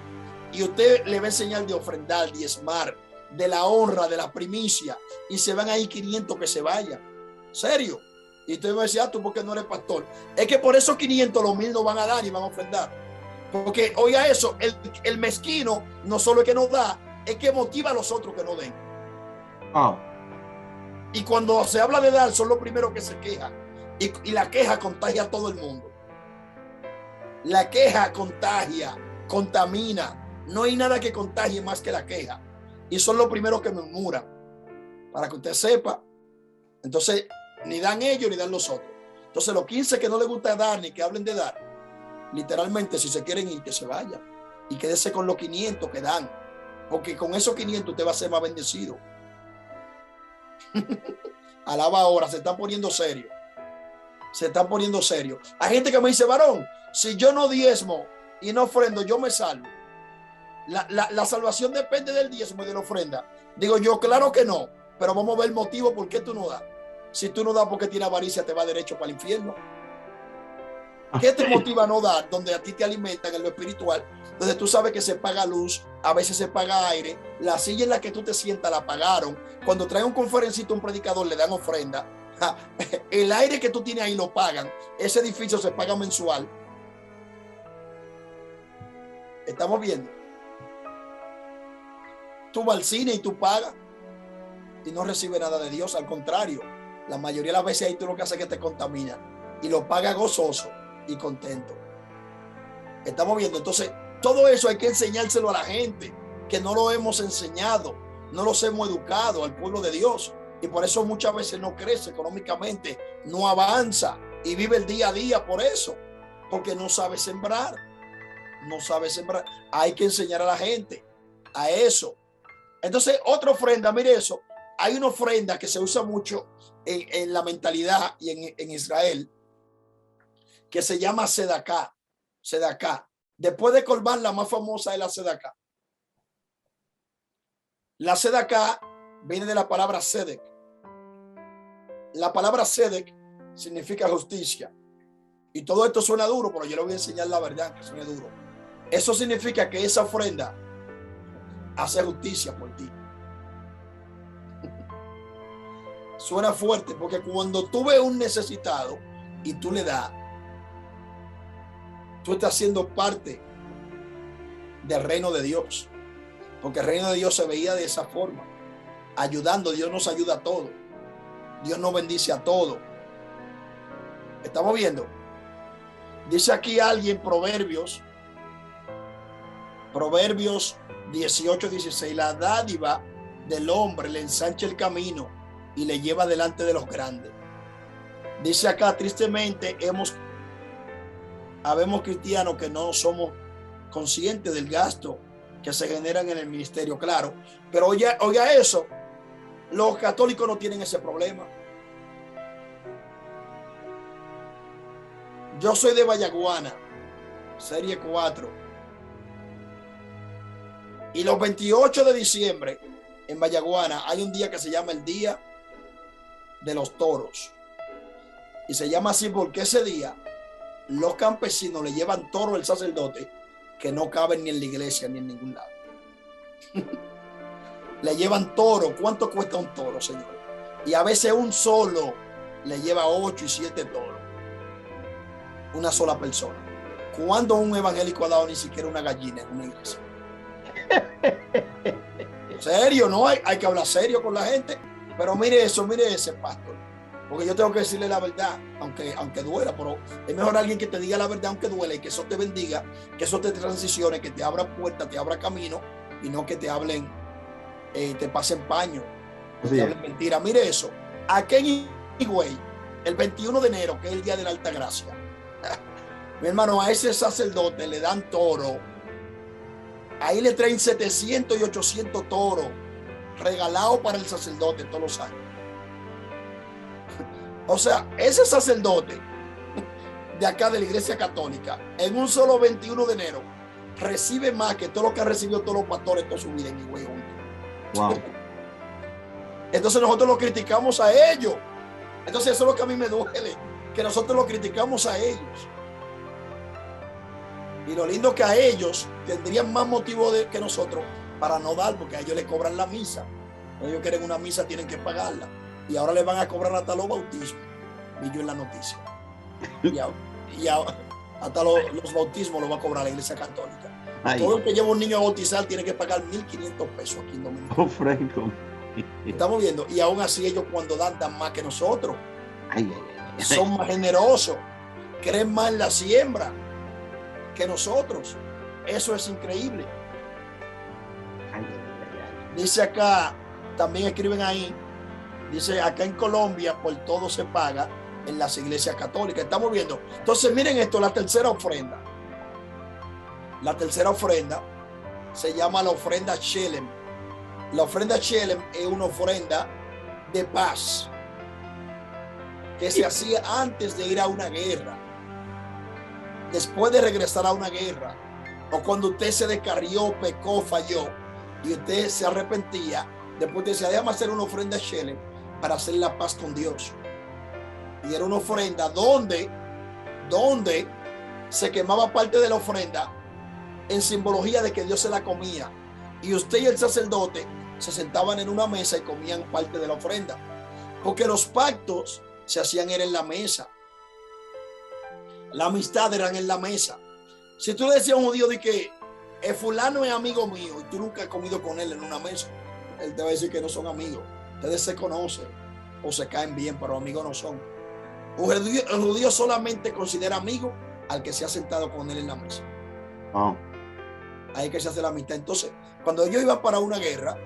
y usted le va a enseñar de ofrendar, diezmar, de la honra, de la primicia, y se van ahí 500 que se vayan, serio. Y usted va a decir, tú porque no eres pastor. Es que por esos 500 los 1000 no van a dar y van a ofrendar. Porque, oiga eso, el mezquino no solo es que no da, es que motiva a los otros que no den. Y cuando se habla de dar, son los primeros que se quejan. Y la queja contagia a todo el mundo. La queja contagia, contamina. No hay nada que contagie más que la queja. Y son los primeros que murmuran. Para que usted sepa. Entonces, ni dan ellos ni dan los otros. Entonces, los 15 que no les gusta dar ni que hablen de dar, literalmente, si se quieren ir, que se vayan. Y quédese con los 500 que dan. Porque con esos 500 usted va a ser más bendecido. Alaba ahora, se están poniendo serio. Se están poniendo serio. Hay gente que me dice, varón, si yo no diezmo y no ofrendo, yo me salvo. La salvación depende del diezmo y de la ofrenda. Digo yo, claro que no, pero vamos a ver el motivo por qué tú no das. Si tú no das porque tienes avaricia, te va derecho para el infierno. ¿Qué te motiva a no dar? Donde a ti te alimentan en lo espiritual, donde tú sabes que se paga luz, a veces se paga aire, la silla en la que tú te sientas la pagaron. Cuando trae un conferencito, un predicador, le dan ofrenda. El aire que tú tienes ahí lo pagan. Ese edificio se paga mensual. Estamos viendo. Tú vas al cine y tú pagas y no recibes nada de Dios. Al contrario, la mayoría de las veces ahí tú lo que haces es que te contamina y lo pagas gozoso y contento. Estamos viendo. Entonces, todo eso hay que enseñárselo a la gente, que no lo hemos enseñado, no los hemos educado al pueblo de Dios. Y por eso muchas veces no crece económicamente, no avanza y vive el día a día por eso, porque no sabe sembrar, no sabe sembrar. Hay que enseñar a la gente a eso. Entonces, otra ofrenda, mire eso, hay una ofrenda que se usa mucho en la mentalidad y en Israel, que se llama sedaká. Sedaká. Después de Corbán, la más famosa es la sedaká. La sedaká viene de la palabra sedek. La palabra sedek significa justicia. Y todo esto suena duro, pero yo le voy a enseñar la verdad, que suena duro. Eso significa que esa ofrenda hace justicia por ti. Suena fuerte, porque cuando tú ves un necesitado y tú le das, tú estás siendo parte del reino de Dios. Porque el reino de Dios se veía de esa forma. Ayudando, Dios nos ayuda a todo. Dios nos bendice a todo. Estamos viendo. Dice aquí alguien, Proverbios 18:16, la dádiva del hombre le ensancha el camino y le lleva delante de los grandes. Dice acá, tristemente, habemos cristianos que no somos conscientes del gasto que se generan en el ministerio, claro. Pero oiga eso, los católicos no tienen ese problema. Yo soy de Vallaguana, serie 4. Y los 28 de diciembre en Vallaguana hay un día que se llama el Día de los Toros. Y se llama así porque ese día los campesinos le llevan toro al sacerdote que no caben ni en la iglesia ni en ningún lado. Le llevan toro. ¿Cuánto cuesta un toro, señor? Y a veces un solo le lleva 8 y 7 toros. Una sola persona. ¿Cuándo un evangélico ha dado ni siquiera una gallina en una iglesia? Serio, ¿no? Hay que hablar serio con la gente. Pero mire eso, mire ese pastor. Porque yo tengo que decirle la verdad, aunque duela, pero es mejor alguien que te diga la verdad aunque duela y que eso te bendiga, que eso te transicione, que te abra puertas, te abra camino y no que te hablen, te pasen paño, te hablen mentira. Mire eso, aquí en Higüey, el 21 de enero, que es el día de la Alta Gracia, mi hermano, a ese sacerdote le dan toro, ahí le traen 700 y 800 toros regalados para el sacerdote todos los años. O sea, ese sacerdote de acá de la Iglesia Católica, en un solo 21 de enero, recibe más que todo lo que han recibido todos los pastores toda su vida en Higüey. Wow. Entonces nosotros lo criticamos a ellos. Entonces eso es lo que a mí me duele, que nosotros lo criticamos a ellos. Y lo lindo que a ellos tendrían más motivo que nosotros para no dar, porque a ellos les cobran la misa. Cuando ellos quieren una misa tienen que pagarla. Y ahora le van a cobrar hasta los bautismos. Vi yo en la noticia. Y hasta los bautismos lo va a cobrar la Iglesia Católica. Ay. Todo el que lleva un niño a bautizar tiene que pagar 1.500 pesos aquí en Dominicana. Estamos viendo. Y aún así ellos cuando dan más que nosotros. Son más generosos. Creen más en la siembra que nosotros. Eso es increíble. Dice acá, también escriben ahí, dice acá en Colombia por todo se paga en las iglesias católicas. Estamos viendo. Entonces miren esto, la tercera ofrenda. La tercera ofrenda se llama la ofrenda Shelem. La ofrenda Shelem es una ofrenda de paz que se hacía antes de ir a una guerra, después de regresar a una guerra, o cuando usted se descarrió, pecó, falló y usted se arrepentía. Después decía, déjame hacer una ofrenda Shelem para hacer la paz con Dios. Y era una ofrenda donde se quemaba parte de la ofrenda en simbología de que Dios se la comía. Y usted y el sacerdote se sentaban en una mesa y comían parte de la ofrenda. Porque los pactos se hacían era en la mesa. La amistad eran en la mesa. Si tú le decías a un judío de que el fulano es amigo mío y tú nunca has comido con él en una mesa, él te va a decir que no son amigos. Ustedes se conocen o se caen bien, pero amigos no son. El judío solamente considera amigo al que se ha sentado con él en la mesa. Oh. Ahí que se hace la amistad. Entonces, cuando ellos iban para una guerra,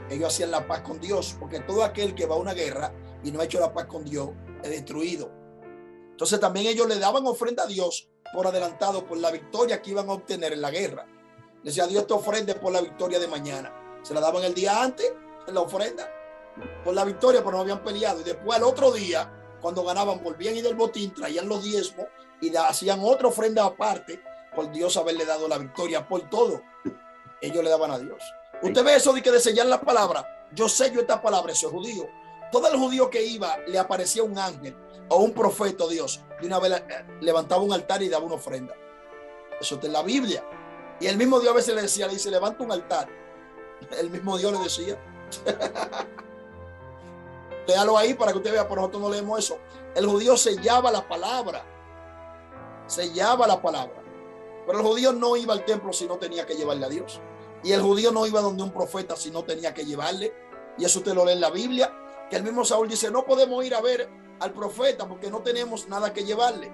ellos hacían la paz con Dios, porque todo aquel que va a una guerra y no ha hecho la paz con Dios es destruido. Entonces también ellos le daban ofrenda a Dios por adelantado por la victoria que iban a obtener en la guerra. Decía, Dios te ofrende por la victoria de mañana. Se la daban el día antes en la ofrenda por la victoria, pero no habían peleado. Y después al otro día, cuando ganaban, volvían y del botín, traían los diezmos y hacían otra ofrenda aparte por Dios haberle dado la victoria por todo. Ellos le daban a Dios. Usted ve eso de que de sellar la palabra. Yo sello esta palabra, eso es judío. Todo el judío que iba le aparecía un ángel o un profeta, Dios, de una vez levantaba un altar y daba una ofrenda. Eso está en la Biblia. Y el mismo Dios a veces le decía, le dice, levanta un altar. El mismo Dios le decía. Léalo ahí para que usted vea, pero nosotros no leemos eso. El judío sellaba la palabra. Sellaba la palabra. Pero el judío no iba al templo si no tenía que llevarle a Dios. Y el judío no iba donde un profeta si no tenía que llevarle. Y eso usted lo lee en la Biblia, que el mismo Saúl dice, no podemos ir a ver al profeta porque no tenemos nada que llevarle.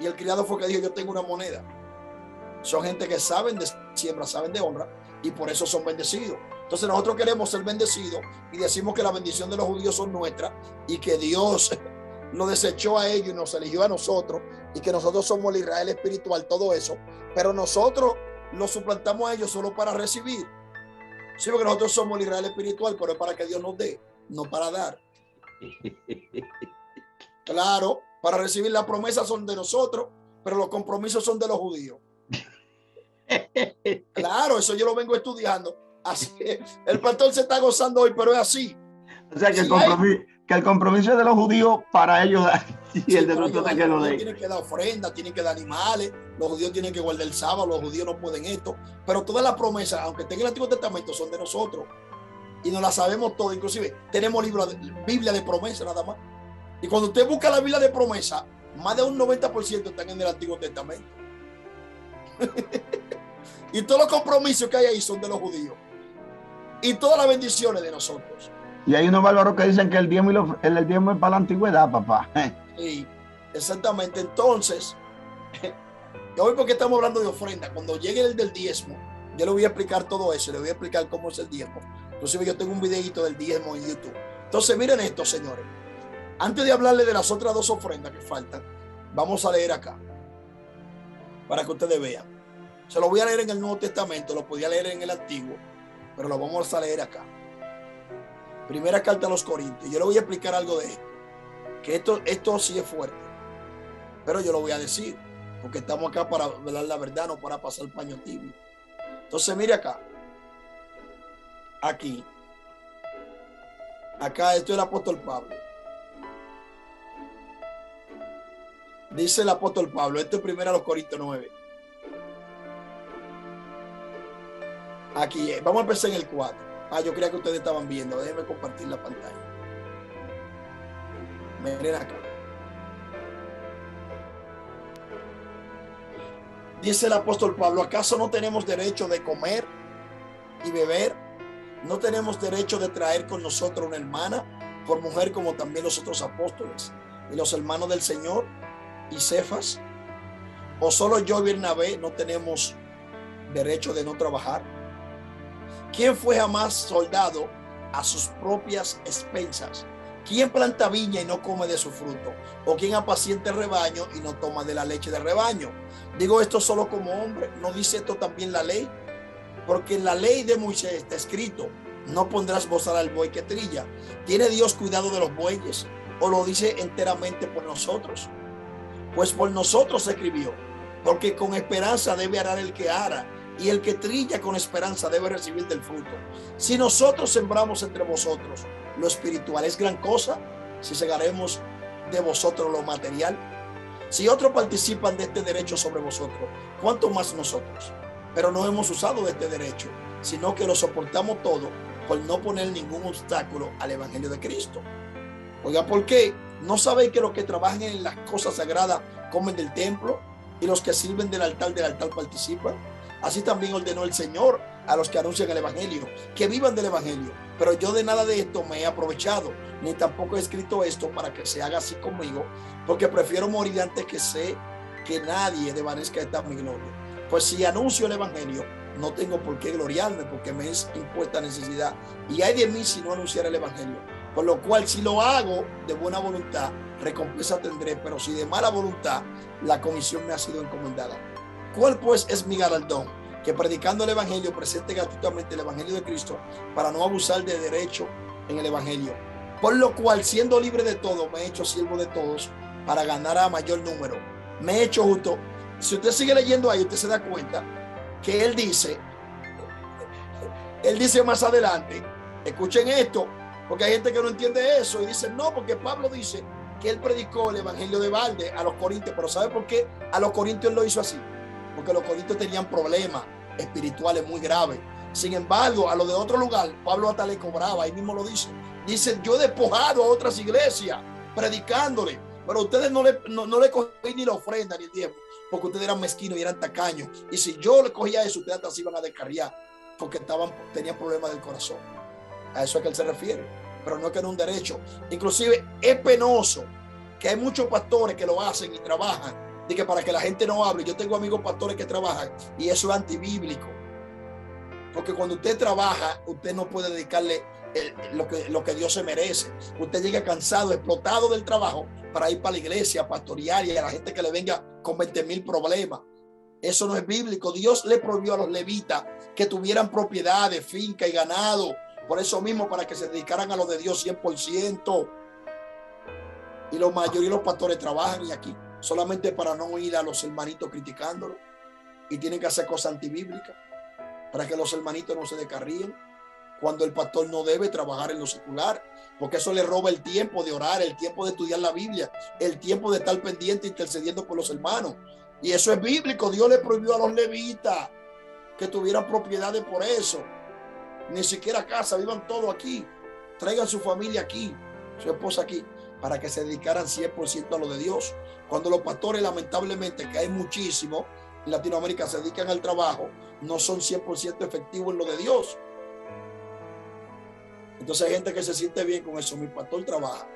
Y el criado fue que dijo, yo tengo una moneda. Son gente que saben de siembra, saben de honra, y por eso son bendecidos. Entonces nosotros queremos ser bendecidos y decimos que la bendición de los judíos son nuestras y que Dios lo desechó a ellos y nos eligió a nosotros y que nosotros somos el Israel espiritual, todo eso, pero nosotros lo suplantamos a ellos solo para recibir. Sí, porque nosotros somos el Israel espiritual, pero es para que Dios nos dé, no para dar. Claro, para recibir las promesas son de nosotros, pero los compromisos son de los judíos. Claro, eso yo lo vengo estudiando. Así, el pastor se está gozando hoy, pero es así. O sea, que, el compromiso es de los judíos para ellos dar, y el de nosotros es que lo den. Tienen que dar ofrenda, tienen que dar animales, los judíos tienen que guardar el sábado, los judíos no pueden esto, pero todas las promesas, aunque estén en el Antiguo Testamento, son de nosotros y nos las sabemos todo. Inclusive tenemos Biblia de promesa nada más, y cuando usted busca la Biblia de promesa, más de un 90% están en el Antiguo Testamento. Y todos los compromisos que hay ahí son de los judíos y todas las bendiciones de nosotros. Y hay unos bárbaros que dicen que el diezmo es para la antigüedad, papá. Sí, exactamente. Entonces, hoy porque estamos hablando de ofrenda, cuando llegue el del diezmo, yo le voy a explicar todo eso, le voy a explicar cómo es el diezmo. Inclusive yo tengo un videito del diezmo en YouTube. Entonces, miren esto, señores. Antes de hablarle de las otras dos ofrendas que faltan, vamos a leer acá, para que ustedes vean. Se lo voy a leer en el Nuevo Testamento, lo podía leer en el Antiguo, pero lo vamos a leer acá. Primera carta a los Corintios. Yo le voy a explicar algo de esto, que esto sí es fuerte, pero yo lo voy a decir, porque estamos acá para hablar la verdad, no para pasar el paño tibio. Entonces, mire acá. Acá, esto es el apóstol Pablo. Dice el apóstol Pablo, esto es primero a los Corintios 9. Aquí, vamos a empezar en el 4. Yo creía que ustedes estaban viendo. Déjenme compartir la pantalla. Miren acá. Dice el apóstol Pablo, ¿acaso no tenemos derecho de comer y beber? ¿No tenemos derecho de traer con nosotros una hermana por mujer como también los otros apóstoles y los hermanos del Señor y Cefas? ¿O solo yo y Bernabé no tenemos derecho de no trabajar? ¿Quién fue jamás soldado a sus propias expensas? ¿Quién planta viña y no come de su fruto? ¿O quién apacienta el rebaño y no toma de la leche del rebaño? Digo esto solo como hombre. ¿No dice esto también la ley? Porque en la ley de Moisés está escrito, no pondrás bozal al buey que trilla. ¿Tiene Dios cuidado de los bueyes? ¿O lo dice enteramente por nosotros? Pues por nosotros se escribió, porque con esperanza debe arar el que ara, y el que trilla con esperanza debe recibir del fruto. Si nosotros sembramos entre vosotros lo espiritual, ¿es gran cosa si segaremos de vosotros lo material? Si otros participan de este derecho sobre vosotros, ¿cuánto más nosotros? Pero no hemos usado de este derecho, sino que lo soportamos todo por no poner ningún obstáculo al evangelio de Cristo. Oiga, ¿por qué? ¿No sabéis que los que trabajan en las cosas sagradas comen del templo y los que sirven del altar participan? Así también ordenó el Señor a los que anuncian el evangelio, que vivan del evangelio. Pero yo de nada de esto me he aprovechado, ni tampoco he escrito esto para que se haga así conmigo, porque prefiero morir antes que sé que nadie desvanezca esta mi gloria. Pues si anuncio el evangelio, no tengo por qué gloriarme, porque me es impuesta necesidad. Y hay de mí si no anunciar el evangelio. Por lo cual, si lo hago de buena voluntad, recompensa tendré, pero si de mala voluntad, la comisión me ha sido encomendada. ¿Cuál pues es mi galardón? Que predicando el evangelio presente gratuitamente el evangelio de Cristo, para no abusar de derecho en el evangelio. Por lo cual, siendo libre de todo, me he hecho siervo de todos para ganar a mayor número. Me he hecho justo. Si usted sigue leyendo ahí, usted se da cuenta que él dice más adelante, escuchen esto, porque hay gente que no entiende eso y dice, no, porque Pablo dice que él predicó el evangelio de balde a los corintios, pero ¿sabe por qué a los corintios él lo hizo así? Porque los corintios tenían problemas espirituales muy graves. Sin embargo, a los de otro lugar, Pablo hasta le cobraba, ahí mismo lo dice. Dice, yo he despojado a otras iglesias predicándole, pero ustedes no le cogí ni la ofrenda ni el diezmo, porque ustedes eran mezquinos y eran tacaños. Y si yo le cogía eso, ustedes hasta se iban a descarriar, porque tenían problemas del corazón. A eso es que él se refiere. pero no es que no es un derecho. Inclusive es penoso que hay muchos pastores que lo hacen y trabajan de que para que la gente no hable. Yo tengo amigos pastores que trabajan y eso es antibíblico, porque cuando usted trabaja, usted no puede dedicarle lo que Dios se merece. Usted llega cansado, explotado del trabajo para ir para la iglesia, pastorear y a la gente que le venga con 20,000 problemas. Eso no es bíblico. Dios le prohibió a los levitas que tuvieran propiedades, finca y ganado. Por eso mismo, para que se dedicaran a lo de Dios 100%. Y la mayoría de los pastores trabajan y aquí solamente para no ir a los hermanitos criticándolo. Y tienen que hacer cosas antibíblicas para que los hermanitos no se descarríen, cuando el pastor no debe trabajar en lo secular, porque eso le roba el tiempo de orar, el tiempo de estudiar la Biblia, el tiempo de estar pendiente intercediendo por los hermanos. Y eso es bíblico. Dios le prohibió a los levitas que tuvieran propiedades por eso. Ni siquiera casa, vivan todo aquí. Traigan su familia aquí, su esposa aquí, para que se dedicaran 100% a lo de Dios. Cuando los pastores, lamentablemente, que hay muchísimos en Latinoamérica, se dedican al trabajo, no son 100% efectivos en lo de Dios. Entonces hay gente que se siente bien con eso. Mi pastor trabaja.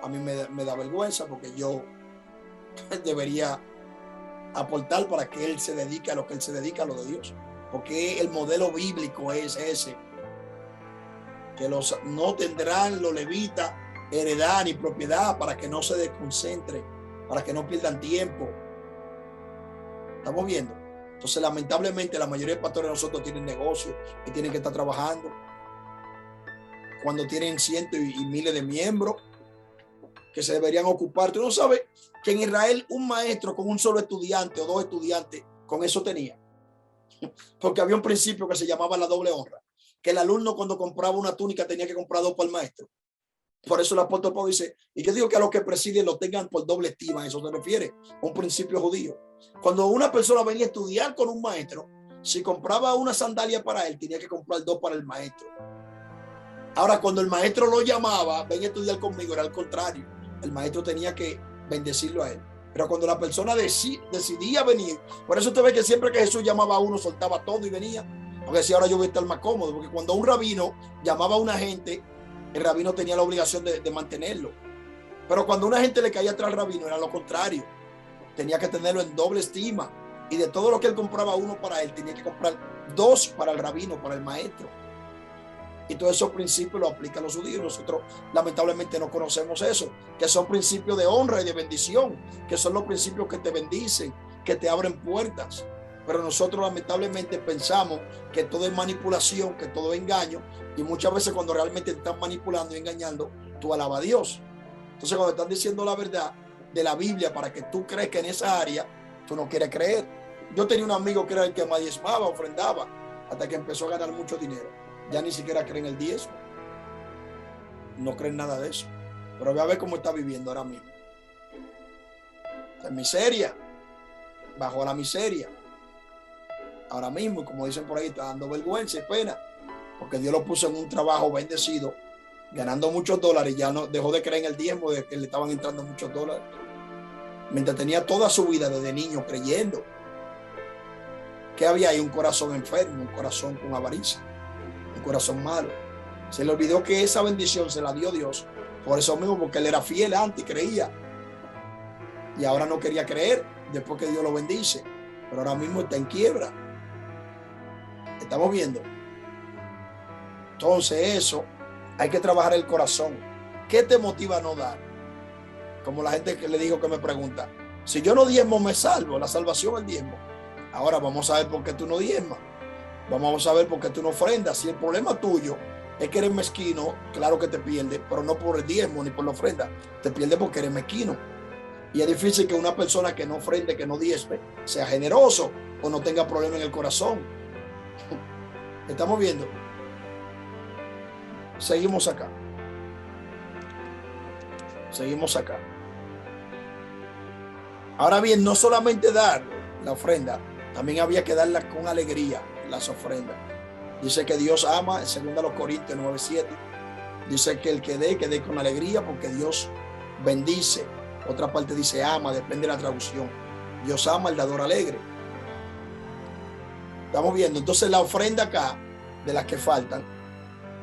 A mí me da vergüenza, porque yo debería aportar para que él se dedique a lo que él se dedica, a lo de Dios, porque el modelo bíblico es ese, que no tendrán los levitas heredad ni propiedad, para que no se desconcentren, para que no pierdan tiempo. Estamos viendo. Entonces, lamentablemente, la mayoría de pastores de nosotros tienen negocios y tienen que estar trabajando, cuando tienen cientos y miles de miembros que se deberían ocupar. Tú no sabes que en Israel un maestro con un solo estudiante o 2 estudiantes, con eso tenía. Porque había un principio que se llamaba la doble honra, que el alumno cuando compraba una túnica tenía que comprar 2 para el maestro. Por eso el apóstol Pablo dice, y yo digo que a los que presiden lo tengan por doble estima. Eso se refiere a un principio judío. Cuando una persona venía a estudiar con un maestro, si compraba una sandalia para él, tenía que comprar 2 para el maestro. Ahora, cuando el maestro lo llamaba, ven a estudiar conmigo, era al contrario. El maestro tenía que bendecirlo a él. Pero cuando la persona decidía venir, por eso usted ve que siempre que Jesús llamaba a uno, soltaba todo y venía. Porque decía, ahora yo voy a estar más cómodo. Porque cuando un rabino llamaba a una gente, el rabino tenía la obligación de mantenerlo. Pero cuando una gente le caía atrás al rabino, era lo contrario. Tenía que tenerlo en doble estima. Y de todo lo que él compraba uno para él, tenía que comprar 2 para el rabino, para el maestro. Y todos esos principios los aplican los judíos. Nosotros lamentablemente no conocemos eso, que son principios de honra y de bendición, que son los principios que te bendicen, que te abren puertas. Pero nosotros lamentablemente pensamos que todo es manipulación, que todo es engaño, y muchas veces cuando realmente te están manipulando y engañando, tú alabas a Dios. Entonces, cuando están diciendo la verdad de la Biblia para que tú crees que en esa área, tú no quieres creer. Yo tenía un amigo que era el que más diezmaba, ofrendaba, hasta que empezó a ganar mucho dinero. Ya ni siquiera creen el diezmo. No creen nada de eso. Pero ve a ver cómo está viviendo ahora mismo. En miseria. Bajo la miseria. Ahora mismo, como dicen por ahí, está dando vergüenza y pena. Porque Dios lo puso en un trabajo bendecido, ganando muchos dólares. Ya no dejó de creer en el diezmo, de que le estaban entrando muchos dólares. Mientras tenía toda su vida desde niño creyendo. ¿Qué había ahí? Un corazón enfermo, un corazón con avaricia. Un corazón malo. Se le olvidó que esa bendición se la dio Dios. Por eso mismo, porque él era fiel antes, creía. Y ahora no quería creer después que Dios lo bendice. Pero ahora mismo está en quiebra. Estamos viendo. Entonces eso, hay que trabajar el corazón. ¿Qué te motiva a no dar? Como la gente que le digo que me pregunta, si yo no diezmo me salvo, la salvación es el diezmo. Ahora vamos a ver por qué tú no diezmas. Vamos a ver por qué tú no ofrendas. Si el problema tuyo es que eres mezquino, claro que te pierdes, pero no por el diezmo ni por la ofrenda. Te pierdes porque eres mezquino. Y es difícil que una persona que no ofrende, que no diezme, sea generoso o no tenga problema en el corazón. Estamos viendo. Seguimos acá. Seguimos acá. Ahora bien, no solamente dar la ofrenda, también había que darla con alegría. Las ofrendas. Dice que Dios ama, en 2 Corintios 9:7. Dice que el que dé con alegría, porque Dios bendice. Otra parte dice ama, depende de la traducción. Dios ama al dador alegre. Estamos viendo. Entonces la ofrenda acá, de las que faltan,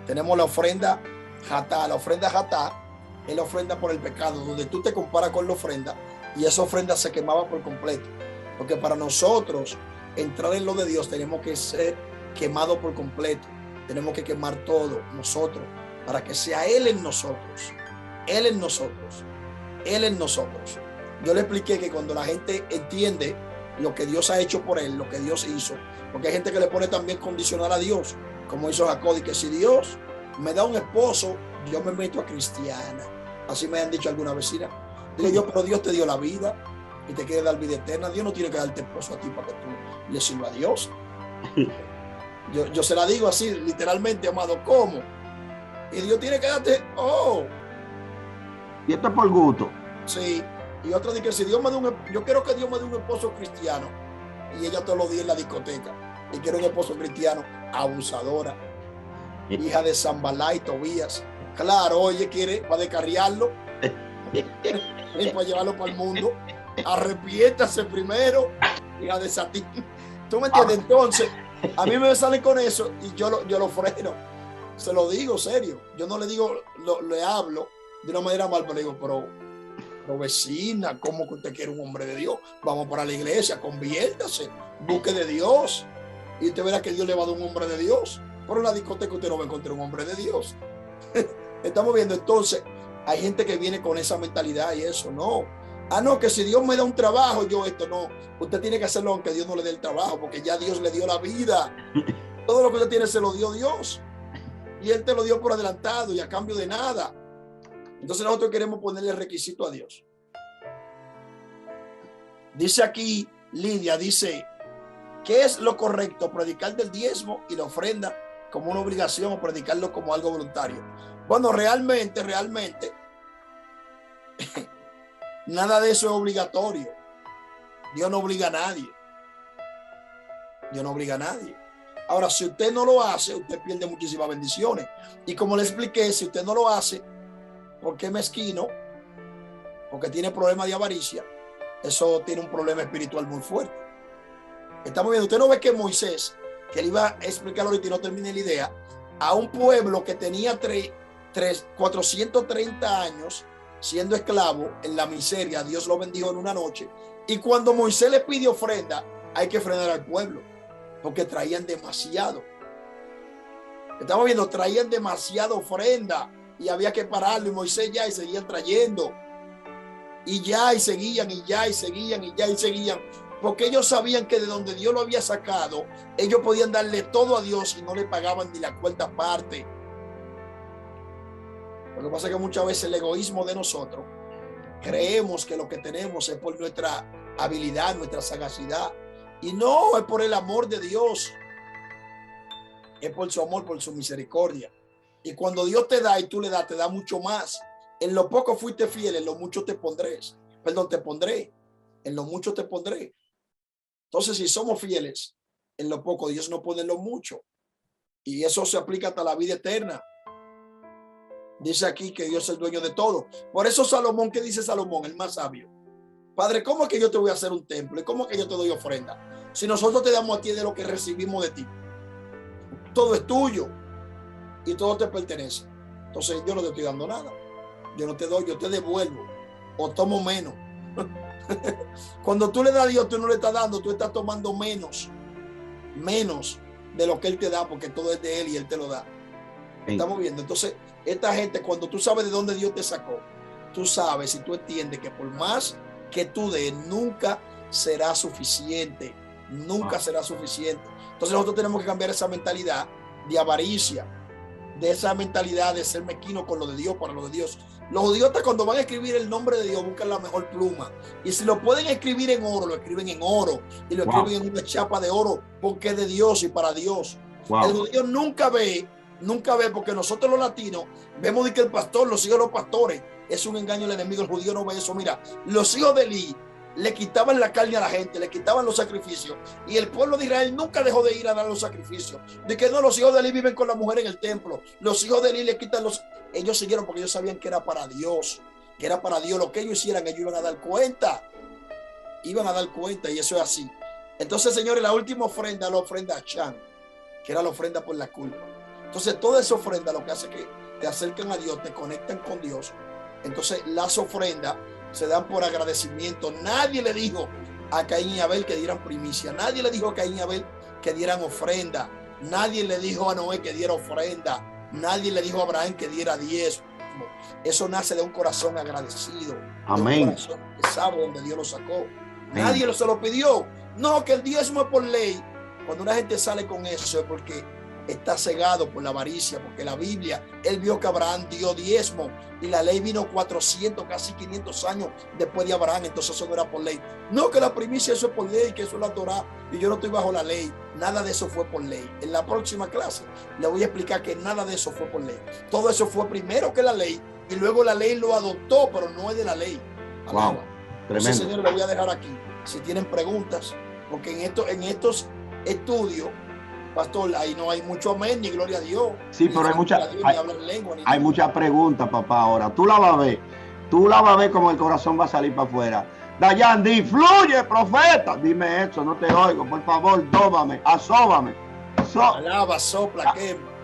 tenemos la ofrenda Jatá, la ofrenda jatá es la ofrenda por el pecado, donde tú te comparas con la ofrenda y esa ofrenda se quemaba por completo. Porque para nosotros entrar en lo de Dios tenemos que ser quemados por completo. Tenemos que quemar todo nosotros para que sea Él en nosotros. Él en nosotros. Él en nosotros. Yo le expliqué que cuando la gente entiende lo que Dios ha hecho por él, lo que Dios hizo, porque hay gente que le pone también condicional a Dios, como hizo Jacob, y que si Dios me da un esposo, yo me meto a cristiana. Así me han dicho alguna vecina. Digo yo, pero Dios te dio la vida y te quiere dar vida eterna. Dios no tiene que darte esposo a ti para que tú le sirvas a Dios. Yo se la digo así, literalmente, amado, ¿cómo? Y Dios tiene que darte, Y esto es por gusto. Sí. Y otro dice que si Dios me da yo quiero que Dios me dé un esposo cristiano. Y ella todos los días en la discoteca. Y quiero un esposo cristiano, abusadora. Hija de Zambalá y Tobías. Claro, oye, quiere para descarriarlo. Y para llevarlo para el mundo. Arrepiéntase primero. Hija de Satín. ¿Tú me entiendes? Entonces, a mí me salen con eso y yo lo freno. Se lo digo serio. Yo no le digo, le hablo de una manera mal, pero le digo, pero vecina, ¿cómo que usted quiere un hombre de Dios? Vamos para la iglesia, conviértase, busque de Dios y usted verá que Dios le va a dar un hombre de Dios. Pero en la discoteca usted no va a encontrar un hombre de Dios. Estamos viendo, entonces, hay gente que viene con esa mentalidad y eso, no. No, que si Dios me da un trabajo, yo esto no. Usted tiene que hacerlo aunque Dios no le dé el trabajo, porque ya Dios le dio la vida. Todo lo que usted tiene se lo dio Dios. Y Él te lo dio por adelantado y a cambio de nada. Entonces nosotros queremos ponerle requisito a Dios. Dice aquí Lidia, dice, ¿qué es lo correcto? ¿Predicar del diezmo y la ofrenda como una obligación o predicarlo como algo voluntario? Bueno, realmente, nada de eso es obligatorio. Dios no obliga a nadie. Dios no obliga a nadie. Ahora, si usted no lo hace, usted pierde muchísimas bendiciones. Y como le expliqué, si usted no lo hace, porque es mezquino, porque tiene problemas de avaricia, eso tiene un problema espiritual muy fuerte. Estamos viendo, usted no ve que Moisés, que él iba a explicarlo ahorita y no termine la idea, a un pueblo que tenía 430 años siendo esclavo en la miseria, Dios lo bendijo en una noche. Y cuando Moisés le pide ofrenda, hay que frenar al pueblo, porque traían demasiado. Estamos viendo, traían demasiada ofrenda. Y había que pararlo, y Moisés ya, y seguían trayendo. Y ya, y seguían, y ya, y seguían, y ya, y seguían. Porque ellos sabían que de donde Dios lo había sacado, ellos podían darle todo a Dios y no le pagaban ni la cuarta parte. Lo que pasa es que muchas veces el egoísmo de nosotros, creemos que lo que tenemos es por nuestra habilidad, nuestra sagacidad. Y no, es por el amor de Dios. Es por su amor, por su misericordia. Y cuando Dios te da y tú le das, te da mucho más. En lo poco fuiste fiel, en lo mucho te pondré. Te pondré. En lo mucho te pondré. Entonces, si somos fieles en lo poco, Dios nos pone en lo mucho. Y eso se aplica hasta la vida eterna. Dice aquí que Dios es el dueño de todo. Por eso Salomón, ¿qué dice Salomón, el más sabio? Padre, ¿cómo es que yo te voy a hacer un templo? ¿Y cómo es que yo te doy ofrenda? Si nosotros te damos a ti de lo que recibimos de ti. Todo es tuyo. Y todo te pertenece. Entonces yo no te estoy dando nada. Yo no te doy, yo te devuelvo. O tomo menos. Cuando tú le das a Dios, tú no le estás dando, tú estás tomando menos de lo que Él te da, porque todo es de Él y Él te lo da. Estamos viendo. Entonces, esta gente, cuando tú sabes de dónde Dios te sacó, tú sabes y tú entiendes que por más que tú des, nunca será suficiente. Nunca será suficiente. Entonces nosotros tenemos que cambiar esa mentalidad de avaricia, de esa mentalidad de ser mezquino con lo de Dios, para lo de Dios. Los judíos, cuando van a escribir el nombre de Dios, buscan la mejor pluma. Y si lo pueden escribir en oro, lo escriben en oro. Y lo escriben en una chapa de oro, porque es de Dios y para Dios. El judío nunca ve, porque nosotros los latinos vemos de que el pastor, los hijos de los pastores, es un engaño del enemigo. El judío no ve eso. Mira, los hijos de Eli le quitaban la carne a la gente, le quitaban los sacrificios, y el pueblo de Israel nunca dejó de ir a dar los sacrificios. De que no, los hijos de Eli viven con la mujer en el templo, los hijos de Eli le quitan ellos siguieron porque ellos sabían que era para Dios, lo que ellos hicieran, ellos iban a dar cuenta, y eso es así. Entonces, señores, la última ofrenda, la ofrenda a Chan, que era la ofrenda por la culpa. Entonces, toda esa ofrenda lo que hace es que te acercan a Dios, te conectan con Dios. Entonces las ofrendas se dan por agradecimiento. Nadie le dijo a Caín y Abel que dieran primicia. Nadie le dijo a Caín y Abel que dieran ofrenda. Nadie le dijo a Noé que diera ofrenda. Nadie le dijo a Abraham que diera diezmo. Eso nace de un corazón agradecido. Amén. De un corazón que sabe dónde Dios lo sacó. Nadie se lo pidió. No, que el diezmo es por ley. Cuando una gente sale con eso es porque está cegado por la avaricia, porque la Biblia, él vio que Abraham dio diezmo y la ley vino 400, casi 500 años después de Abraham, entonces eso no era por ley. No, que la primicia eso es por ley, que eso es la Torá y yo no estoy bajo la ley. Nada de eso fue por ley. En la próxima clase le voy a explicar que nada de eso fue por ley. Todo eso fue primero que la ley y luego la ley lo adoptó, pero no es de la ley. Wow, entonces, señor, le voy a dejar aquí. Si tienen preguntas, porque en estos estudios, pastor, ahí no hay mucho amén ni gloria a Dios. Sí, pero hay muchas preguntas, papá. Ahora tú la vas a ver. Tú la vas a ver como el corazón va a salir para afuera. Dayan, di, fluye, profeta. Dime eso, no te oigo. Por favor, dóbame, asóbame. Alaba, sopla, quema.